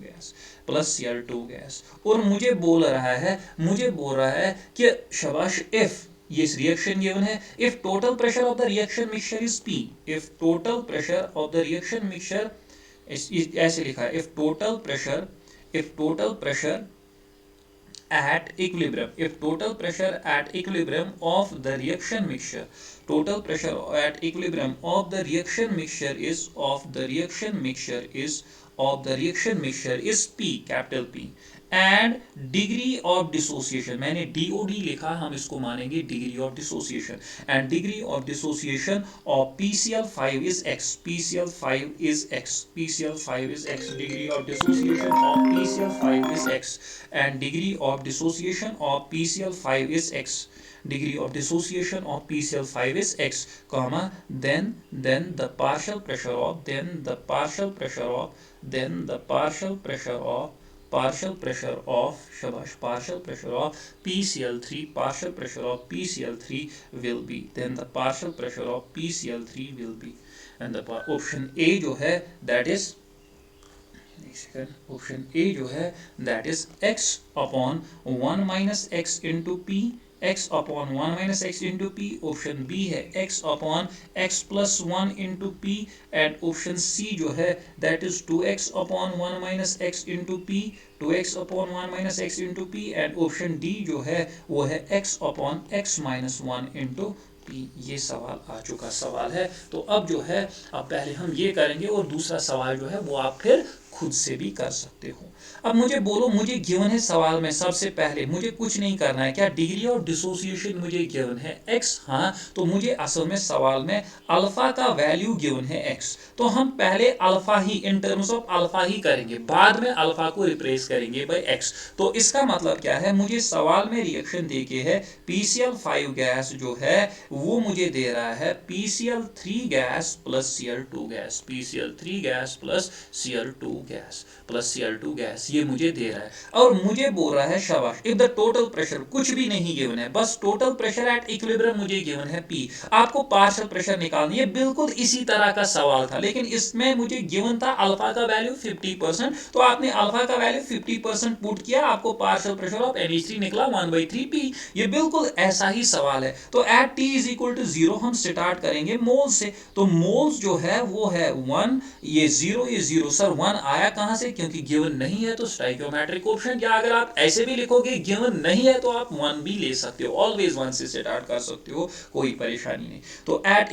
gas, और मुझे बोल रहा है कि शाबाश, इफ ये रिएक्शन गिवन है, if total pressure of the reaction mixture is P, if total pressure of the reaction mixture, ऐसे लिखा है, if total pressure at equilibrium, if total pressure at equilibrium of the reaction mixture, total pressure at equilibrium of the reaction mixture is P, capital P, and degree of dissociation, मैंने DOD लिखा, हम इसको मानेंगे degree of dissociation, and degree of dissociation of PCl5 is X, degree of dissociation of PCl5 is X, and degree of dissociation of PCl5 is X, degree of dissociation of PCl5 is X, comma, then the partial pressure of PCl3 will be, then the partial pressure of PCl3 will be, and the option A जो है that is, option A जो है that is x upon 1 minus x into P, x upon 1 minus x into P, option B है x upon x plus 1 into P, and option C जो है that is 2x upon 1 minus x into P, 2x upon 1 minus x into P, and option D जो है वो है x upon x minus 1 into P। ये सवाल आ चुका सवाल है। तो अब जो है अब पहले हम ये करेंगे और दूसरा सवाल जो है वो आप फिर खुद से भी कर सकते हो। अब मुझे बोलो, मुझे गिवन है सवाल में सबसे पहले मुझे कुछ नहीं करना है, क्या डिग्री ऑफ डिसोसिएशन मुझे गिवन है x, हाँ, तो मुझे असल में सवाल में अल्फा का वैल्यू गिवन है x, तो हम पहले अल्फा ही इन टर्म्स ऑफ अल्फा ही करेंगे, बाद में अल्फा को रिप्लेस करेंगे बाय x। तो इसका मतलब क्या है, मुझे सवाल में रिएक्शन दे के है PCl5 गैस जो है वो मुझे दे रहा है PCl3 gas plus Cl2 gas, PCl3 gas plus Cl2 gas plus Cl2 gas, ये मुझे दे रहा है। और मुझे बोल रहा है शाबाश, इफ द टोटल प्रेशर कुछ भी नहीं गिवन है, बस टोटल प्रेशर एट इक्विलिब्रियम मुझे गिवन है P, आपको पार्शियल प्रेशर निकालनी है। बिल्कुल इसी तरह का सवाल था, लेकिन इसमें मुझे गिवन था अल्फा का वैल्यू 50%, तो आपने अल्फा का वैल्यू 50% पुट किया, आपको पार्शियल प्रेशर ऑफ NH3 निकला 1/3P। ये बिल्कुल ऐसा ही सवाल है। तो at T is equal to 0 हम स्टार्ट करेंगे मोल्स से, तो मोल्स जो है वो है 1, ये 0, ये 0, सर 1 आया कहां से, क्योंकि गिवन नहीं है तो स्टोइकियोमेट्रिक कोएफिशिएंट, या अगर आप ऐसे भी लिखोगे गिवन नहीं है तो आप 1 भी ले सकते हो, ऑलवेज 1 से स्टार्ट कर सकते हो, कोई परेशानी नहीं। तो एट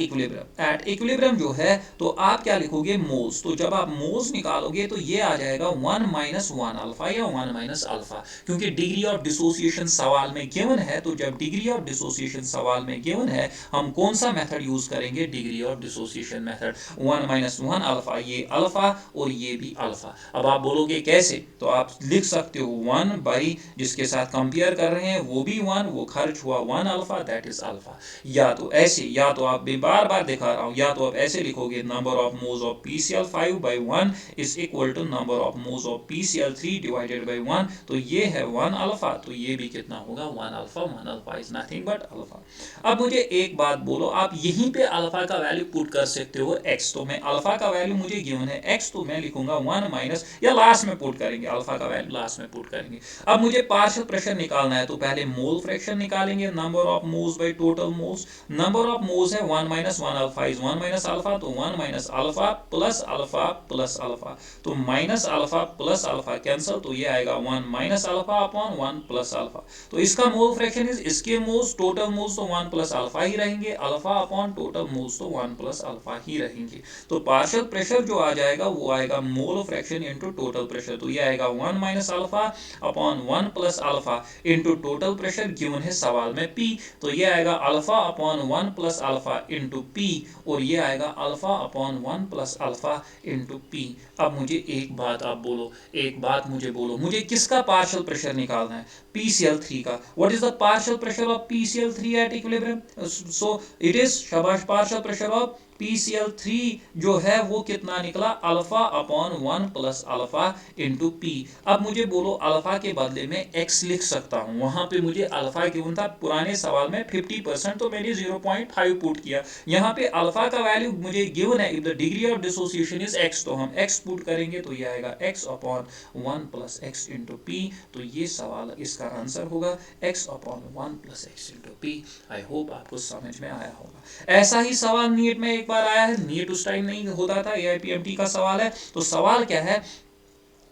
इक्विलिब्रियम जो है तो आप क्या लिखोगे मोल्स, तो जब आप मोल्स निकालोगे तो ये आ जाएगा 1 माइनस 1 अल्फा या 1 माइनस अल्फा, क्योंकि डिग्री ऑफ डिसोसिएशन सवाल में गिवन है, तो जब डिग्री ऑफ डिसोसिएशन सवाल में गिवन है हम कौन सा मेथड यूज करेंगे, degree of dissociation method, 1 minus 1 alpha, ये अल्फा और ये भी अल्फा। अब आप बोलोगे कैसे, तो आप लिख सकते हो 1 बाई जिसके साथ कंपेयर कर रहे हैं वो भी 1, वो खर्च हुआ 1 अल्फा, दैट इज अल्फा। या तो ऐसे, या तो आप बार बार दिखा रहा हूं, या तो आप ऐसे लिखोगे number of moles of PCl5 by 1 is equal to number of moles of PCl3 divided by 1, तो ये है 1 अल्फा, तो ये भी कितना होगा 1 alpha, 1 alpha is nothing but alpha. अब मुझे एक बात बोलो, आप यहीं पे अल्फा का वैल्यू पुट कर सकते हो x, तो मैं अल्फा का वैल्यू मुझे गिवन है x, तो मैं लिखूंगा 1 माइनस, या लास्ट में पुट करेंगे अल्फा का वैल्यू लास्ट में पुट करेंगे। अब मुझे पार्शियल प्रेशर निकालना है, तो पहले मोल फ्रैक्शन निकालेंगे, number of moles by total moles, number of moles है 1 minus 1 alpha is 1 minus alpha, तो 1 minus alpha plus alpha plus alpha, तो minus alpha plus alpha cancel, तो ये आएगा 1 minus alpha upon 1 plus alpha. तो इसका mole fraction is, इसके moles total moles तो 1 प्लस अल्फा ही रहेंगे, अल्फा अपॉन टोटल मोल्स तो 1 प्लस अल्फा ही रहेंगे। तो पार्शियल प्रेशर जो आ जाएगा वो आएगा मोल फ्रैक्शन इनटू टोटल प्रेशर, तो ये आएगा 1 minus alpha upon 1 plus alpha into total pressure given है सवाल में P, तो ये आएगा alpha upon 1 plus alpha into P, और ये आएगा alpha upon 1 plus alpha into P। अब मुझे एक बात आप बोलो, एक बात मुझे बोलो, मुझे किसका पार्शियल प्रेशर निकालना है, PCl3 का। What is the partial pressure of PCl3 at equilibrium, so it is शाबाश पार्शियल प्रेशर ऑफ PCl3 जो है वो कितना निकला, alpha upon 1 plus alpha into P। अब मुझे बोलो अल्फा के बदले में x लिख सकता हूं, वहां पे मुझे अल्फा गिवन था पुराने सवाल में 50%, तो मैंने 0.5 पुट किया, यहाँ पे अल्फा का वैल्यू मुझे गिवन है, if the degree of dissociation is x, तो हम x पुट करेंगे, तो ये आएगा x upon 1 plus x into P, तो ये सवाल इसका आंसर होगा x upon 1 plus x into P। I hope आपको समझ में आया होगा। ऐसा ही सवाल नीट में एक बार आया है, नीट उस टाइम नहीं होता था, AIPMT का सवाल है, तो सवाल क्या है,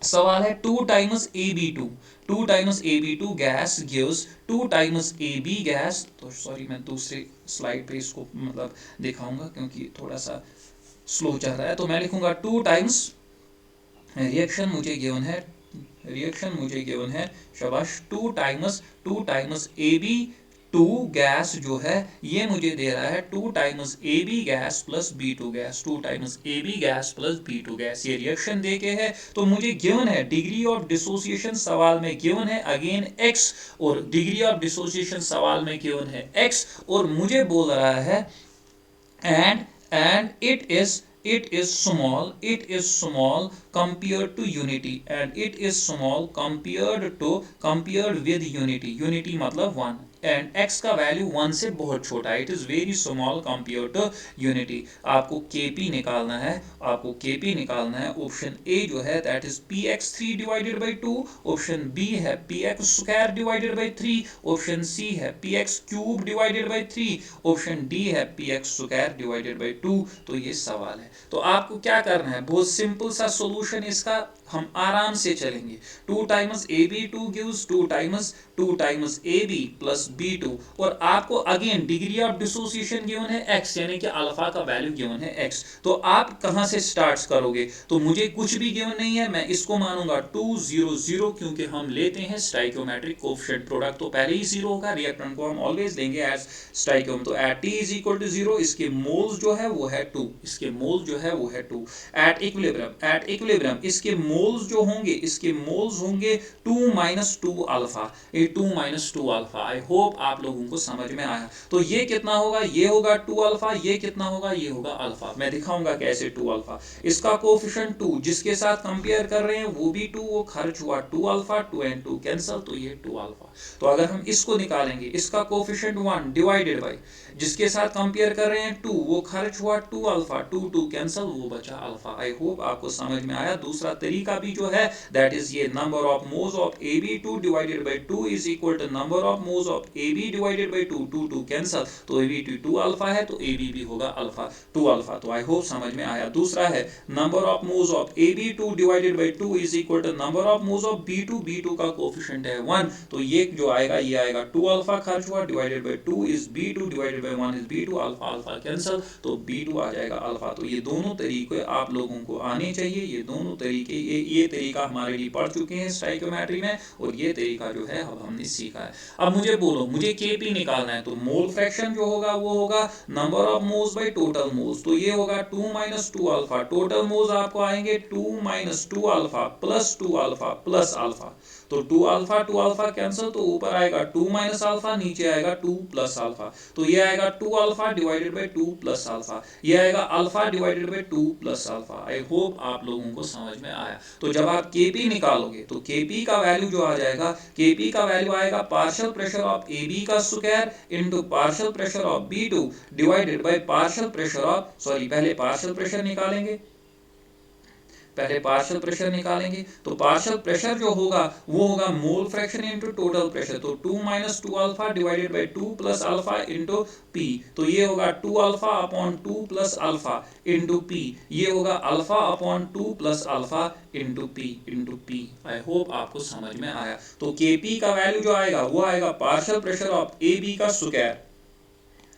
सवाल है 2 times AB2, 2 times AB2 gas gives 2 times AB gas, तो सॉरी मैं दूसरी स्लाइड पे इसको मतलब दिखाऊंगा क्योंकि थोड़ा सा स्लो चल रहा है, तो मैं लिखूंगा 2 टाइम्स, रिएक्शन मुझे गिवन है, रिएक्शन मुझे गिवन है शाबाश 2 टाइम्स AB2 गैस जो है ये मुझे दे रहा है 2 times AB gas plus B2 gas, 2 times AB gas plus B2 gas, ये रिएक्शन दे के है, तो मुझे गिवन है डिग्री ऑफ डिसोसिएशन सवाल में गिवन है अगेन x, और डिग्री ऑफ डिसोसिएशन सवाल में गिवन है x, और मुझे बोल रहा है and it is small compared to unity, and it is small compared with unity मतलब 1, एंड x का वैल्यू 1 से बहुत छोटा है, it is very small compare to unity. आपको kp निकालना है, आपको kp निकालना है, ऑप्शन ए जो है that is px3 divided by 2, option B है px square divided by 3, option C है px cube divided by 3, option D है px स्क्वायर डिवाइडेड बाई 2। तो ये सवाल है, तो आपको क्या करना है, बहुत सिंपल सा सॉल्यूशन इसका हम आराम से चलेंगे। 2 times AB2 gives 2 times AB plus B2, और आपको again degree of dissociation given है x, यानी कि अल्फा का वैल्यू गिवन है x। तो आप कहां से स्टार्ट करोगे? तो मुझे कुछ भी गिवन नहीं है, मैं इसको मानूंगा 2 0 0, क्योंकि हम लेते हैं स्टाइकियोमेट्रिक कोएफिशिएंट प्रोडक्ट, तो पहले ही 0 होगा। रिएक्टेंट को हम ऑलवेज लेंगे एज स्टाइकियोम। तो at T is equal to 0, इसके मोल्स जो है वो है 2, इसके मोल्स जो है वो है 2। एट इक्विलिब्रियम इसके मोल्स जो होंगे, इसके मोल्स होंगे 2 माइनस 2 अल्फा, 2 माइनस 2 अल्फा। आई होप आप लोगों को समझ में आया। तो ये कितना होगा? ये होगा 2 अल्फा। ये कितना होगा? ये होगा अल्फा। मैं दिखाऊंगा कैसे 2 अल्फा। इसका कोएफिशिएंट 2, जिसके साथ कंपेयर कर रहे हैं वो भी 2, वो खर्च हुआ 2 अल्फा, 2 एंड 2 कैंसिल, तो ये 2 अल्फा। तो अगर हम इसको निकालेंगे, इसका कोएफिशिएंट 1 डिवाइडेड बाय जिसके साथ कंपेयर कर रहे हैं 2, वो खर्च हुआ 2 अल्फा, 2 2 कैंसिल, वो बचा अल्फा। आई होप आपको समझ में आया। दूसरा तरीका भी जो है दैट इज ये number of moles of AB2 divided by 2 is equal to number of moles of AB divided by 2, 2 2 cancel, तो AB2 2 अल्फा है, तो AB भी होगा अल्फा, 2 अल्फा। तो आई होप समझ में आया। दूसरा है number of moles of AB2 divided by 2 is equal to number of moles of B2, B2 का कोएफिशिएंट है 1, तो ये जो आएगा ये आएगा 2 अल्फा खर्च हुआ divided by 2 is B2 divided by 1 is B2, alpha alpha cancel, तो B2 आ जाएगा अल्फा। तो ये दोनों तरीके आप लोगों को आने चाहिए। ये दोनों तरीके, ये तरीका हमारे लिए पढ़ चुके हैं स्टाइकियोमेट्री में, और ये तरीका जो है अब हमने सीखा है। अब मुझे बोलो, मुझे Kp निकालना है, तो मोल फ्रैक्शन जो होगा वो होगा number of moles bye total moles, तो ये होगा 2 माइनस 2 अल्फा। टोटल मोल्स आपको आएंगे 2 minus 2 alpha plus 2 alpha plus alpha, तो 2 अल्फा कैंसिल, तो ऊपर आएगा 2 माइनस अल्फा, नीचे आएगा 2 प्लस अल्फा, तो ये आएगा 2 alpha divided by 2 plus alpha, ये आएगा alpha divided by 2 plus alpha. I hope आप लोगों को समझ में आया। तो जब आप Kp निकालोगे तो Kp का वैल्यू जो आ जाएगा, Kp का वैल्यू आएगा पार्शियल प्रेशर ऑफ AB का square into partial pressure of B2 divided by partial pressure of, sorry पहले पार्शियल प्रेशर निकालेंगे, पहले पार्शियल प्रेशर निकालेंगे। तो पार्शियल प्रेशर जो होगा वो होगा मोल फ्रैक्शन इनटू टोटल प्रेशर, तो 2 minus 2 alpha divided by 2 plus alpha into P, तो ये होगा 2 alpha upon 2 plus alpha into P, ये होगा alpha upon 2 plus alpha into P। I hope आपको समझ में आया। तो Kp का वैल्यू जो आएगा वो आएगा पार्शियल प्रेशर ऑफ AB का स्क्वायर,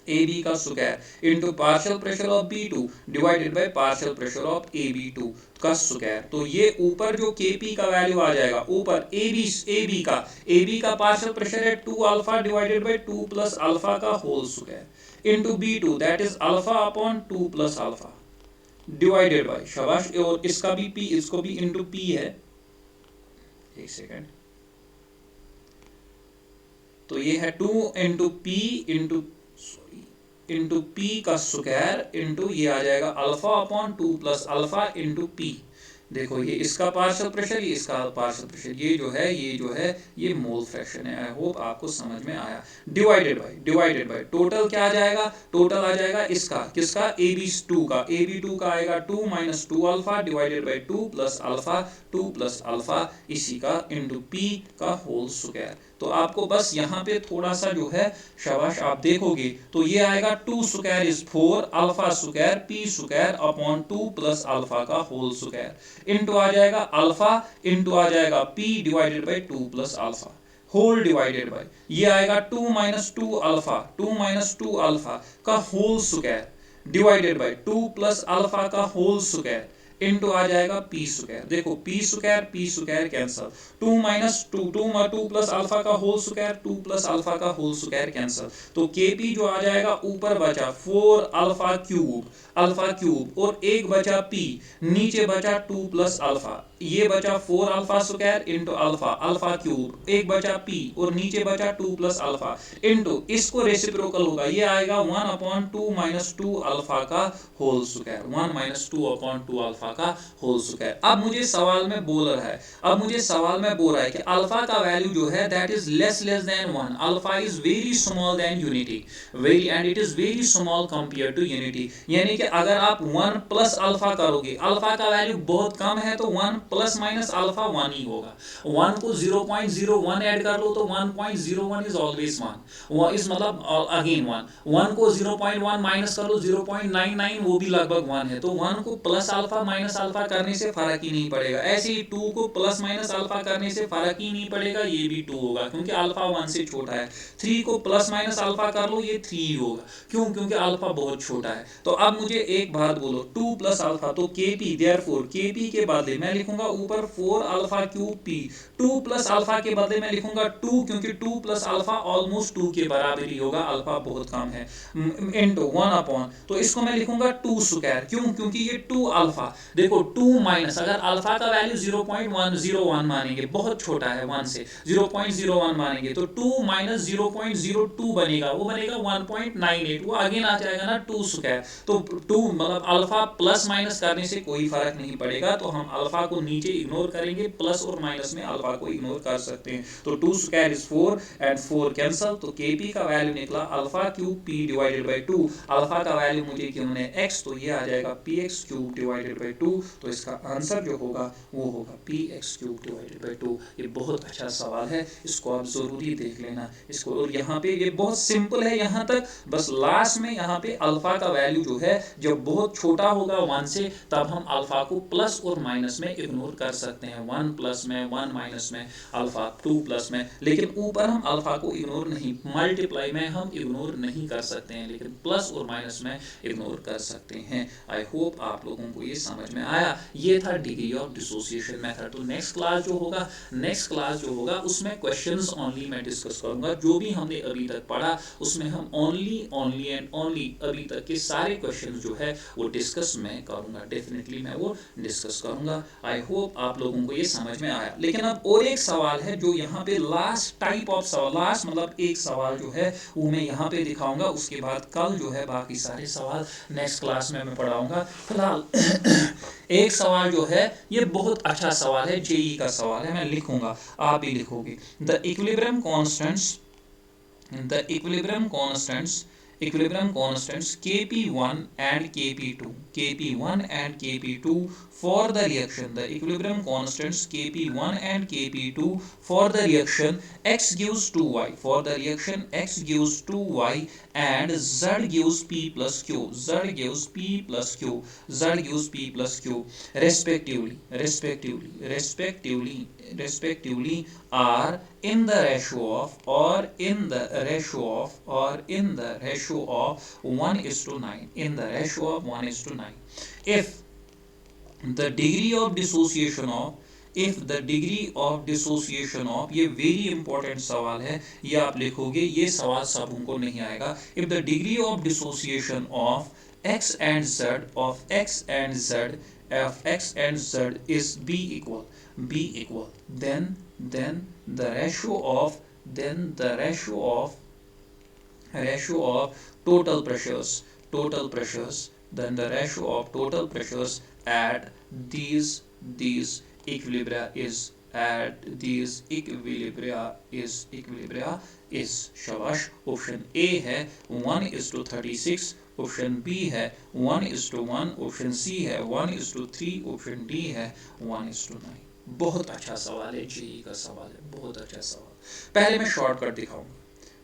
AB का square into partial pressure of B2 divided by partial pressure of AB2 का स्क्वायर। तो ये ऊपर जो Kp का वैल्यू आ जाएगा, ऊपर AB का पार्शियल प्रेशर है 2 alpha divided by 2 plus alpha का whole square into B2 that is alpha upon 2 plus alpha divided by, शाबाश, और इसका भी P, इसको भी इनटू P है, एक सेकंड, तो ये है 2 इनटू P इंटू P का स्क्वायर इंटू ये आ जाएगा alpha upon 2 plus alpha into P। देखो ये इसका पार्शियल प्रेशर, ये इसका पार्शियल प्रेशर, ये जो है ये मोल फ्रैक्शन है। आई होप आपको समझ में आया। डिवाइडेड बाय टोटल क्या आ जाएगा? टोटल आ जाएगा इसका, किसका? AB2 का आएगा 2 minus 2 alpha divided by 2 plus alpha इसी का इंटू P का होल स्क्वायर। तो आपको बस यहाँ पे थोड़ा सा जो है, शाबाश, आप देखोगे तो ये आएगा 2 square is 4 alpha square P square upon 2 plus alpha का होल स्क्वायर इनटू आ जाएगा अल्फा इंटू आ जाएगा P divided by 2 plus alpha whole divided by, ये आएगा 2 माइनस 2 अल्फा का whole square divided by 2 plus alpha का होल स्क्वायर इनटू आ जाएगा P स्क्वायर। देखो P square cancel, 2 minus 2 plus alpha का होल स्क्वायर, 2 प्लस अल्फा का whole square cancel, तो Kp जो आ जाएगा ऊपर बचा 4 अल्फा क्यूब और एक बचा P, नीचे बचा 2 प्लस अल्फा, ये बचा 4 alpha square into alpha cube, एक बचा P और नीचे बचा 2 प्लस अल्फा इंटू, इसको रेसिप्रोकल होगा, ये आएगा 1 अपॉन 2 माइनस 2 अल्फा का whole square, 1 minus 2 upon 2 alpha का होल स्क्वायर। अब मुझे सवाल में बोल रहा है कि अल्फा का वैल्यू जो है that is less than 1, alpha is very small than unity, and it is very small compare to unity, यानी कि अगर आप 1 प्लस अल्फा करोगे, अल्फा का वैल्यू बहुत कम है तो 1 प्लस माइनस अल्फा 1 ही होगा। 1 को 0.01 ऐड कर लो तो 1.01 इज ऑलवेज 1, इस मतलब अगेन 1 को 0.1 माइनस कर लो 0.99, वो भी लगभग 1 है, तो 1 को प्लस अल्फा माइनस अल्फा करने से फर्क ही नहीं पड़ेगा। ऐसे ही 2 को प्लस माइनस अल्फा करने से फर्क ही नहीं पड़ेगा, ये भी 2 होगा क्योंकि अल्फा 1 से छोटा है। 3 को प्लस माइनस अल्फा कर लो, ये 3 होगा। क्यों? क्योंकि अल्फा बहुत छोटा है। तो अब मुझे एक बात बोलो, 2 प्लस अल्फा तो केपी, देयरफॉर केपी के बदले मैं लिखूंगा ऊपर 4 alpha cube P. 2 plus alpha के बदले मैं लिखूंगा 2, क्योंकि 2 प्लस अल्फा ऑलमोस्ट 2 के बराबर ही होगा, अल्फा बहुत कम है, इनटू 1 अपॉन, तो इसको मैं लिखूंगा 2 स्क्वायर। क्यों? क्योंकि ये 2 अल्फा, देखो 2 माइनस, अगर अल्फा का वैल्यू 0.101 मानेंगे, बहुत छोटा है 1 से, 0.01 मानेंगे तो 2 माइनस 0.02 बनेगा, वो बनेगा 1.98, वो अगेन आ जाएगा ना 2 स्क्वायर। तो 2 मतलब अल्फा प्लस माइनस करने से कोई फर्क नहीं पड़ेगा, तो हम अल्फा को नीचे इग्नोर करेंगे, प्लस और माइनस में अल्फा को इग्नोर कर सकते हैं। तो 2 स्क्वायर इज 4 एंड 4 कैंसल, तो केपी का वैल्यू निकला alpha cube P divided by 2। Alpha का वैल्यू मुझे क्यों है x, तो ये आ जाएगा P x cube divided by 2। तो इसका आंसर जो होगा वो होगा P x cube divided by 2। ये बहुत अच्छा सवाल है, इसको आप ज़रूरी देख लेना इसको। और यहाँ पे ये बहुत सिंपल है यहाँ तक, बस लास्ट में यहाँ पे अल्फा का वैल्यू जो है जब बहुत छोटा होगा 1 से, तब हम अल्फा को प्लस और माइनस में इग्नोर कर सकते हैं। 1 प्लस में, 1 माइनस में, अल्फा 2 प्लस में, लेकिन ऊपर हम अल्फा को इग्नोर नहीं, मल्टीप्लाई में हम इग्नोर नहीं कर सकते हैं, लेकिन प्लस और माइनस में इग्नोर कर सकते हैं। आई होप आप लोगों को ये समझ में आया। ये था डिग्री ऑफ डिसोसिएशन मेथड। तो नेक्स्ट क्लास जो होगा उसमें क्वेश्चंस ओनली मैं डिस्कस करूंगा। जो भी हमने अभी तक पढ़ा उसमें हम ओनली एंड ओनली अभी तक के सारे क्वेश्चंस जो है वो डिस्कस मैं करूंगा, डेफिनेटली मैं वो डिस्कस करूंगा। आई होप आप लोगों को ये समझ में आया। लेकिन अब और एक सवाल है जो यहाँ पे लास्ट टाइप ऑफ सवाल, लास्ट मतलब एक सवाल जो है वो मैं यहाँ पे दिखाऊंगा, उसके बाद कल जो है बाकी सारे सवाल नेक्स्ट क्लास में मैं पढ़ाऊंगा। फिलहाल एक सवाल जो है ये बहुत अच्छा सवाल है, जेई का सवाल है, मैं लिखूंगा, आप भी लिखोगे। The equilibrium constants kp1 and kp2 for the reaction, the equilibrium constants kp1 and kp2 for the reaction x gives 2y, for the reaction x gives 2y and z gives p plus q respectively are in the ratio of 1:9, in the ratio of 1:9. If the degree of dissociation of ये very important सवाल है, ये आप लिखोगे, ये सवाल सबको नहीं आएगा। if the degree of dissociation of x and z is b equal, then the ratio of total pressures at these equilibria is शाबाश। ऑप्शन ए है 1:36, ऑप्शन बी है 1:1, ऑप्शन सी है 1:3, ऑप्शन डी है 1:9। बहुत अच्छा सवाल है, जेई का सवाल है, बहुत अच्छा सवाल। पहले मैं शॉर्टकट दिखाऊंगा,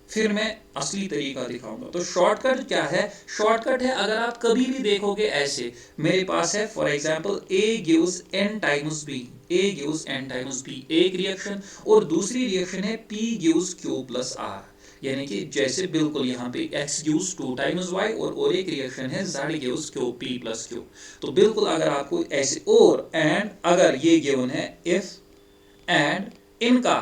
फिर मैं असली तरीका दिखाऊंगा। तो शॉर्टकट क्या है? शॉर्टकट है, अगर आप कभी भी देखोगे ऐसे, मेरे पास है for example A gives n times B, एक रिएक्शन, और दूसरी रिएक्शन है P gives Q plus R, यानी कि जैसे बिल्कुल यहाँ पे x gives 2 times y, और एक रिएक्शन है z gives Q P plus Q। तो बिल्कुल अगर आपको ऐसे, और एंड अगर ये गिवन है if एंड इनका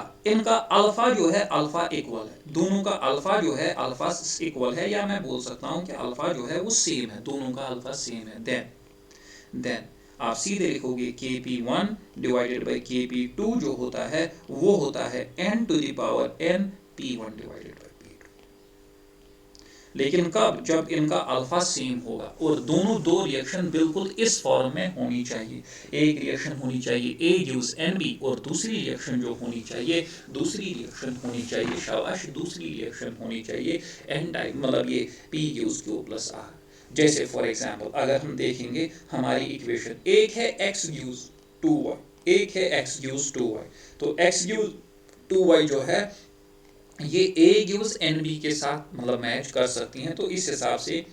अल्फा जो है अल्फा इक्वल है, दोनों का अल्फा जो है अल्फा इक्वल है, या मैं बोल सकता हूं कि अल्फा जो है वो सेम है, दोनों का अल्फा सेम है, देन आप सीधे लिखोगे kp1 डिवाइडेड बाई kp2 जो होता है वो होता है n to the power n p1 divided by p2। लेकिन कब? जब इनका अल्फा सेम होगा, और दोनों दो रिएक्शन बिल्कुल इस फॉर्म में होनी चाहिए। एक रिएक्शन होनी चाहिए A gives NB, और दूसरी रिएक्शन जो होनी चाहिए, शाबाश, दूसरी रिएक्शन होनी चाहिए N टाइप, मतलब ये P gives Q plus R। जैसे फॉर एग्जांपल अगर हम देखेंगे हमारी इक्वेशन, एक है x gives 2y, एक है x gives 2y, तो x gives 2y जो है ये A gives NB के साथ मतलब मैच कर सकती हैं। तो इस हिसाब से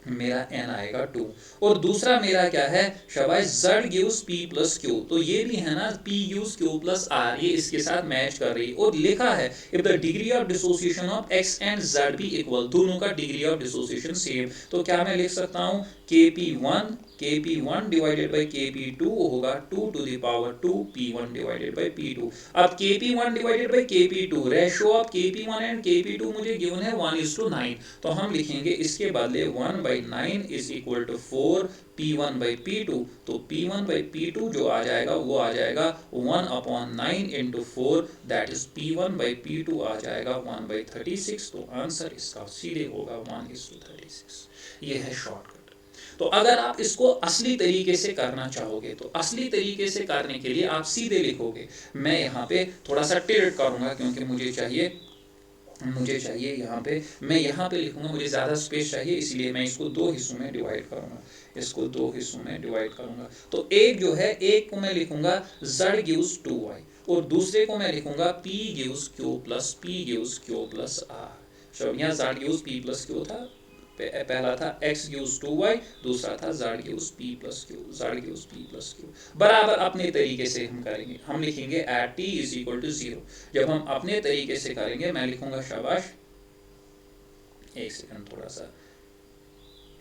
मेरा n आएगा 2। और दूसरा मेरा क्या है शाबाश, z gives p plus q, तो ये भी है ना p gives q plus r, ये इसके साथ मैच कर रही है। और लिखा है if the degree of dissociation of x and z भी इक्वल, दोनों का डिग्री ऑफ डिसोसिएशन सेम, तो क्या मैं लिख सकता हूँ kp1 डिवाइडेड बाई kp2 होगा 2 to the power 2 p1 divided by p2। अब kp1 divided by kp2, ratio of kp1 and kp2 मुझे गिवन है 1:9, तो हम लिखेंगे इसके बदले 1/9 is equal to 4 p1 by p2, तो p1 बाई p2 जो आ जाएगा वो आ जाएगा 1/9 into 4, that is p1 by p2 आ जाएगा 1/36, तो आंसर इसका सीधे होगा 1:36। ये है शॉर्टकट। तो अगर आप इसको असली तरीके से करना चाहोगे तो असली तरीके से करने के लिए आप सीधे लिखोगे, मैं यहाँ पे थोड़ा सा टिल्ट करूँगा क्योंकि मुझे चाहिए यहाँ पे, मैं यहाँ पे लिखूँगा, मुझे ज़्यादा स्पेस चाहिए, इसलिए मैं इसको दो हिस्सों में डिवाइड करूँगा। तो एक जो है, एक को मैं लिखूँगा z गिव्स 2y और दूसरे को मैं लिखूँगा p gives q plus r। तो यहाँ z gives p plus q था, पहला था x गिव्स 2y, दूसरा था z gives p plus q। बराबर अपने तरीके से हम करेंगे, हम लिखेंगे at t is equal to 0। जब हम अपने तरीके से करेंगे मैं लिखूंगा शाबाश, एक सेकंड थोड़ा सा,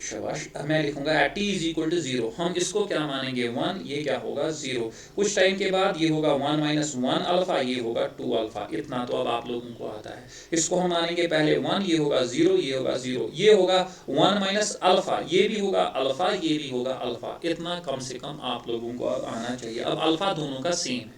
शाबाश, मैं लिखूंगा at t is equal to 0। हम इसको क्या मानेंगे 1, ये क्या होगा 0। कुछ टाइम के बाद ये होगा 1 माइनस 1 अल्फा, ये होगा 2 अल्फा। इतना तो अब आप लोगों को आता है। इसको हम मानेंगे पहले 1, ये होगा 0, ये होगा 0, ये होगा 1 माइनस अल्फा, ये भी होगा अल्फा, ये भी होगा अल्फा। इतना कम से कम आप लोगों को अब आना चाहिए। अब अल्फा दोनों का सेम है।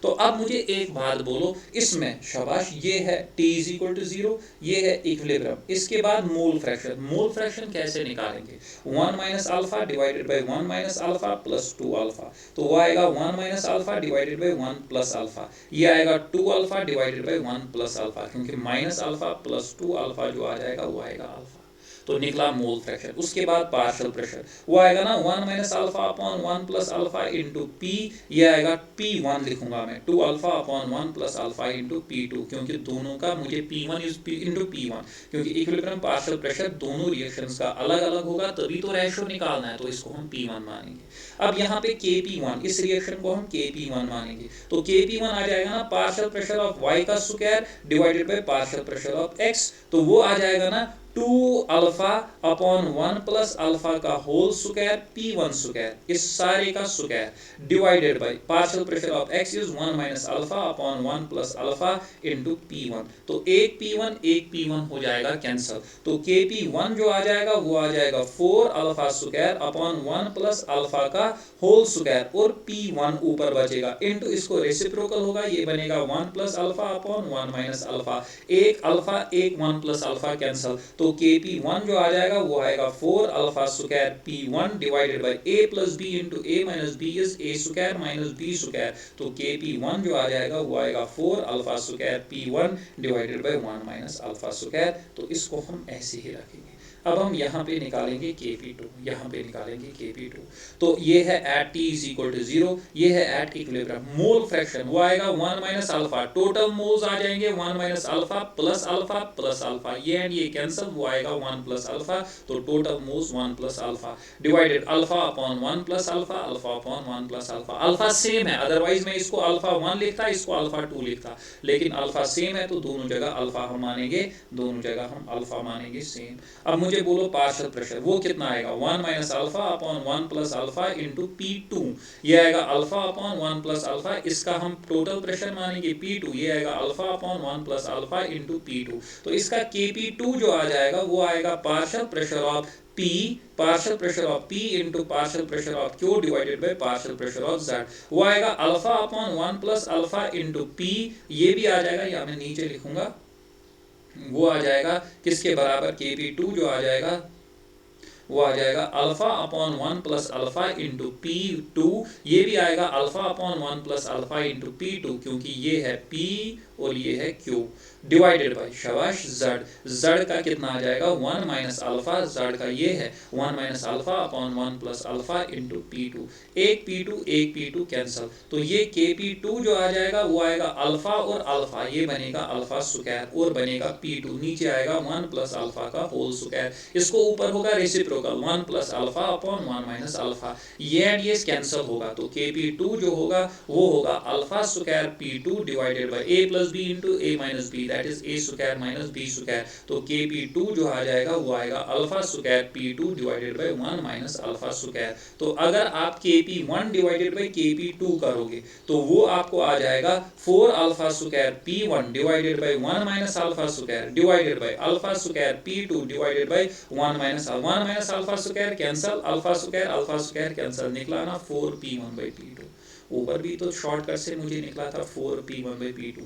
तो अब मुझे एक बात बोलो, इसमें शाबाश ये है t इज इक्वल टू 0, ये है इक्विलिब्रियम, इसके बाद मोल फ्रैक्शन कैसे निकालेंगे, 1 minus alpha divided by 1 minus alpha plus 2 alpha, तो वो आएगा 1 minus alpha divided by 1 plus alpha, ये आएगा 2 alpha divided by 1 plus alpha, क्योंकि माइनस अल्फा प्लस 2 अल्फा जो आ जाएगा वो आएगा अल्फा, तो निकला मोल फ्रैक्शन। उसके बाद पार्शियल प्रेशर, वो आएगा ना 1 minus alpha upon 1 plus alpha into P, ये आएगा P1 लिखूंगा मैं, 2 alpha upon 1 plus alpha into P2, क्योंकि दोनों का मुझे P1 इंटू P1, क्योंकि इक्विलिब्रियम पार्शियल प्रेशर दोनों रिएक्शंस का अलग अलग होगा, तभी तो रेशो निकालना है, तो इसको हम P1 मानेंगे। अब यहाँ पे Kp1, इस रिएक्शन को हम Kp1 मानेंगे, तो Kp1 आ जाएगा ना पार्शियल प्रेशर ऑफ y का square divided by partial pressure of x, तो वो आ जाएगा ना 2 अल्फा अपॉन 1 प्लस अल्फा का होल स्क्वायर P1 स्क्वायर, इस सारे का square divided by partial pressure of x is 1 minus alpha upon 1 plus alpha into P1, तो एक P1 हो जाएगा कैंसिल, तो Kp1 जो आ जाएगा वो आ जाएगा 4 alpha square upon 1 plus alpha का होल स्क्वायर, और P1 ऊपर बचेगा इनटू इसको रेसिप्रोकल होगा, ये बनेगा 1 plus alpha upon 1 minus alpha, एक अल्फा एक 1 प्लस अल्फा कैंसिल, तो Kp1 जो आ जाएगा वो आएगा 4 alpha square P1 divided by a plus b into a minus b is a square minus b square, तो Kp1 जो आ जाएगा वो आएगा 4 alpha square P1 divided by 1 minus alpha square, तो इसको हम ऐसे ही रखेंगे। अब हम यहाँ पे निकालेंगे Kp2, तो ये है at t is equal to 0, ये है एट इक्विलिब्रियम। मोल फ्रैक्शन वो आएगा 1 माइनस अल्फा, टोटल मोल्स आ जाएंगे 1 माइनस अल्फा प्लस अल्फा, ये एंड ये कैंसिल, वो आएगा 1 प्लस अल्फा, तो total moles 1 plus alpha divided alpha upon 1 plus alpha upon 1 plus alpha. Alpha same है, अदरवाइज मैं इसको अल्फा 1 लिखता, इसको अल्फा 2 लिखता, लेकिन अल्फा सेम है तो दोनों जगह अल्फा हम मानेंगे, सेम। अब मुझे बोलो पार्शियल प्रेशर वो कितना आएगा, 1 minus alpha upon 1 plus alpha into P2, ये आएगा अल्फा अपॉन 1 प्लस अल्फा, इसका हम टोटल प्रेशर मानेंगे P2, ये आएगा alpha upon 1 plus alpha into P2, तो इसका Kp2 जो आ जाएगा वो आएगा partial pressure of P into partial pressure of Q divided by partial pressure of Z, वो आएगा alpha upon 1 plus alpha into P, ये भी आ जाएगा, या मैं नीचे लिखूंगा, वो आ जाएगा किसके बराबर, Kp2 जो आ जाएगा वो आ जाएगा alpha upon 1 plus alpha into P2, ये भी आएगा alpha upon 1 plus alpha into P2, क्योंकि ये है P और ये है Q डिवाइडेड बाई शाबाश Z का कितना आ जाएगा 1 माइनस अल्फा, Z का ये है 1 minus alpha upon 1 plus alpha into P2, एक P2 कैंसिल, तो ये Kp2 जो आ जाएगा वो आएगा अल्फा और अल्फा, ये बनेगा अल्फा स्क्वायर और बनेगा P2, नीचे आएगा 1 प्लस अल्फा का होल स्क्वायर, इसको ऊपर होगा reciprocal 1 plus alpha upon 1 minus alpha, ये एंड ये कैंसिल होगा, तो Kp2 जो होगा वो होगा alpha square P2 divided by A plus B into A minus B, that is A square minus B square, तो Kp2 जो आ जाएगा वो आएगा alpha square P2 divided by 1 minus alpha square, तो अगर आप Kp1 डिवाइडेड बाई Kp2 करोगे तो वो आपको आ जाएगा 4 alpha square P1 divided by 1 minus alpha square divided by alpha square P2 divided by 1 minus alpha square cancel, alpha square cancel, निकला ना 4P1 बाई P2, ऊपर भी तो शॉर्टकट से मुझे निकला था 4P1 by P2,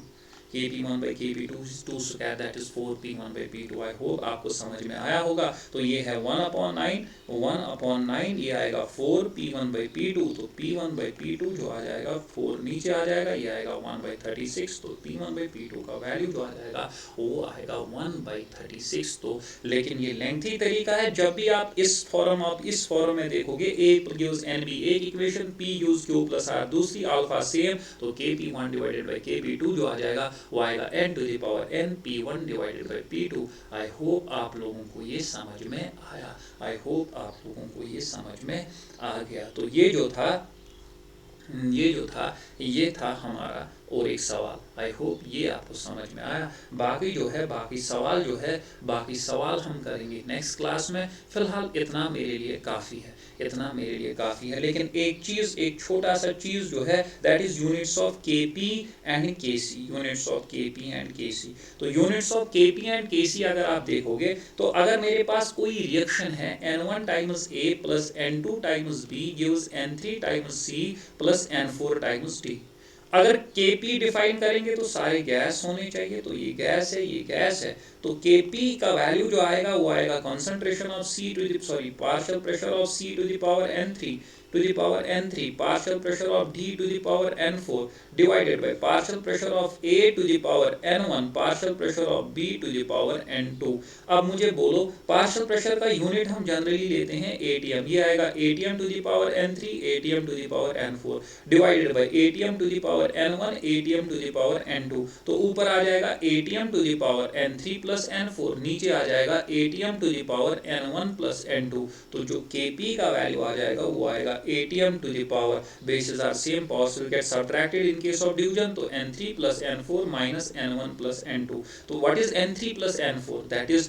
Kp1 by Kp2 is 2 square, that is 4P1 by P2। I hope आपको समझ में आया होगा, तो ये है 1/9, ये आएगा 4P1 by P2, तो P1 by P2 जो आ जाएगा 4 नीचे आ जाएगा, ये आएगा 1/36, तो P1 by P2 का वैल्यू जो आ जाएगा वो आएगा 1/36। तो लेकिन ये लेंथी तरीका है, जब भी आप इस फॉर्म में देखोगे A gives NB एक equation, P gives Q plus R दूसरी, अल्फा सेम, तो Kp1 डिवाइडेड बाई Kp2 जो आ जाएगा वो आएगा n to the power n P1 divided by P2। I hope आप लोगों को ये समझ में आया, आई होप आप लोगों को ये समझ में आ गया। तो ये जो था ये था हमारा और एक सवाल, आई होप ये आपको समझ में आया। बाकी सवाल हम करेंगे नेक्स्ट क्लास में, फिलहाल इतना मेरे लिए काफ़ी है, लेकिन एक छोटा सा चीज़ जो है that is units of Kp and Kc, तो units of Kp and Kc अगर आप देखोगे तो अगर मेरे पास कोई रिएक्शन है N1 times A plus N2 times B gives N3 times C plus N4 times D, अगर Kp डिफाइन करेंगे तो सारे गैस होने चाहिए, तो ये गैस है, तो Kp का वैल्यू जो आएगा वो आएगा concentration of partial pressure of C to the power N3 partial pressure of D to the power N4 divided by partial pressure of A to the power N1 partial pressure of B to the power N2। अब मुझे बोलो partial pressure का unit हम generally लेते हैं ATM, ये आएगा ATM to the power N3 ATM to the power N4 divided by ATM to the power N1 ATM to the power N2, तो ऊपर आ जाएगा ATM to the power N3 plus N4, नीचे आ जाएगा ATM to the power N1 plus N2, तो जो Kp का वैल्यू आ जाएगा वो आएगा ATM to the power, bases are same, powers will get subtracted in case of division, तो N3 plus N4 minus N1 plus N2, तो what is N3 plus N4, that is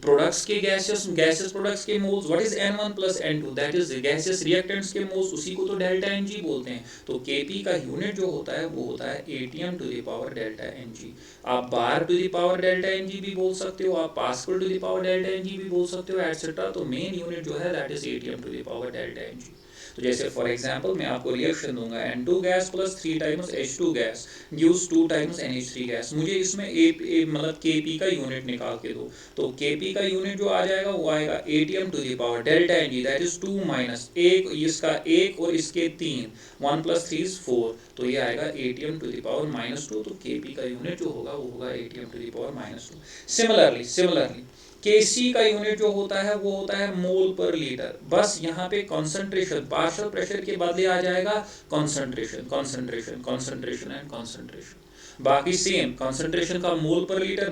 products के gases products के moles, what is N1 plus N2, that is gases reactants के moles, उसी को तो delta Ng बोलते हैं। तो Kp का यूनिट जो होता है वो होता है ATM to the power delta Ng, आप bar to the power delta Ng भी बोल सकते हो, आप Pascal to the power delta Ng भी बोल सकते हो एटसेट्रा, तो मेन यूनिट जो है that is ATM to the power delta Ng। तो जैसे फॉर एग्जांपल मैं आपको रिएक्शन दूंगा N2 gas plus 3 times H2 gas gives 2 times NH3 gas, मुझे इसमें मतलब Kp का यूनिट निकाल के दो, तो Kp का यूनिट जो आ जाएगा वो आएगा ATM to the power delta Ng, that is 2 minus एक, इसका एक और इसके 3, 1 प्लस 3 इज 4, तो ये आएगा ATM टू द पावर -2, तो Kp का यूनिट जो होगा वो होगा ATM to the power -2। Similarly Kc का यूनिट जो होता है वो होता है मोल पर लीटर, बस यहाँ पे कॉन्सेंट्रेशन पार्शियल प्रेशर के बदले आ जाएगा कॉन्सेंट्रेशन एंड कॉन्सेंट्रेशन, बाकी सेम कॉन्सेंट्रेशन का मोल पर लीटर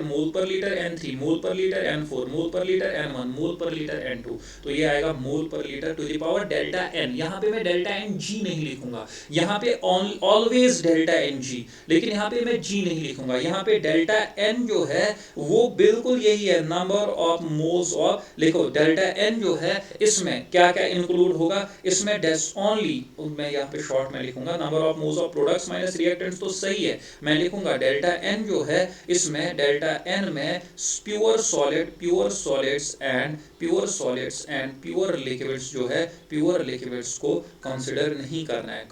N3, मोल पर लीटर N4, मोल पर लीटर N1, मोल पर लीटर N2, तो ये आएगा mole per litre to the power delta N। यहाँ पे मैं डेल्टा Ng नहीं लिखूंगा, यहाँ पे ऑलवेज डेल्टा Ng, लेकिन यहाँ पे मैं G नहीं लिखूंगा, यहाँ पे डेल्टा N जो है वो बिल्कुल यही है, नंबर ऑफ मोल्स ऑफ, लिखो डेल्टा N जो है इसमें क्या क्या इंक्लूड होगा, इसमें ओनली, मैं यहाँ पे शॉर्ट में लिखूंगा number of moles of products minus reactants, तो सही है, मैं लिखूंगा डेल्टा N जो है इसमें डेल्टा N में pure solids and pure liquids जो है, प्योर लिक्विड्स को कंसीडर नहीं करना है।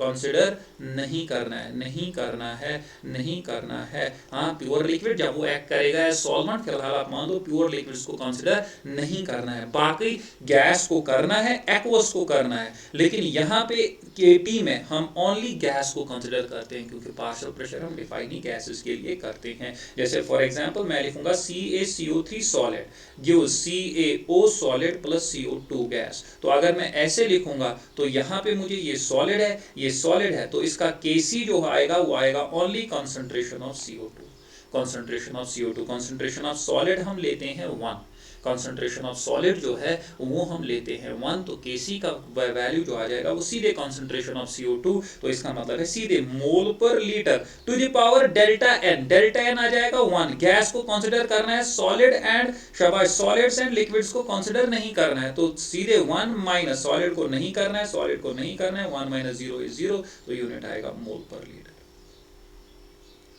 हाँ, प्योर लिक्विड जब वो एक्ट करेगा एज सॉल्वेंट, फिलहाल आप मान लो प्योर लिक्विड्स को कंसीडर नहीं करना है, बाकी गैस को करना है, एक्वस को करना है, लेकिन यहाँ पे Kp में हम ओनली गैस को कंसीडर करते हैं क्योंकि पार्शियल प्रेशर हम डिफाइन ही गैसेस के लिए करते हैं। जैसे फॉर एग्जांपल मैं लिखूंगा CaCO3 solid gives CaO solid plus CO2 gas. तो अगर मैं ऐसे लिखूंगा तो यहाँ पे मुझे ये सॉलिड है, ये सॉलिड है, तो इसका Kc जो आएगा वो आएगा only concentration of CO2। Concentration of CO2, concentration of solid हम लेते हैं 1, कॉन्सेंट्रेशन ऑफ सॉलिड जो है वो हम लेते हैं 1, तो Kc का वैल्यू जो आ जाएगा वो सीधे कॉन्सेंट्रेशन ऑफ CO2, तो इसका मतलब है सीधे mole per litre to the power delta n, delta n आ जाएगा 1। गैस को कंसीडर करना है सॉलिड एंड शाबाश, सॉलिड्स एंड लिक्विड्स को कंसीडर नहीं करना है, तो सीधे 1 माइनस, सॉलिड को नहीं करना है, सॉलिड को नहीं करना है, 1 माइनस 0 इज 0, तो यूनिट आएगा मोल पर लीटर।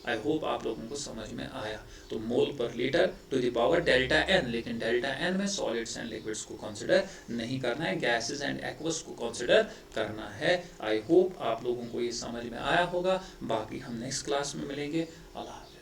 आई होप आप लोगों को समझ में आया। तो mole per litre to the power delta n, लेकिन डेल्टा n में सॉलिड्स एंड लिक्विड्स को कंसीडर नहीं करना है, गैसेस एंड एक्वस को कंसीडर करना है। आई होप आप लोगों को ये समझ में आया होगा। बाकी हम नेक्स्ट क्लास में मिलेंगे। अल्लाह।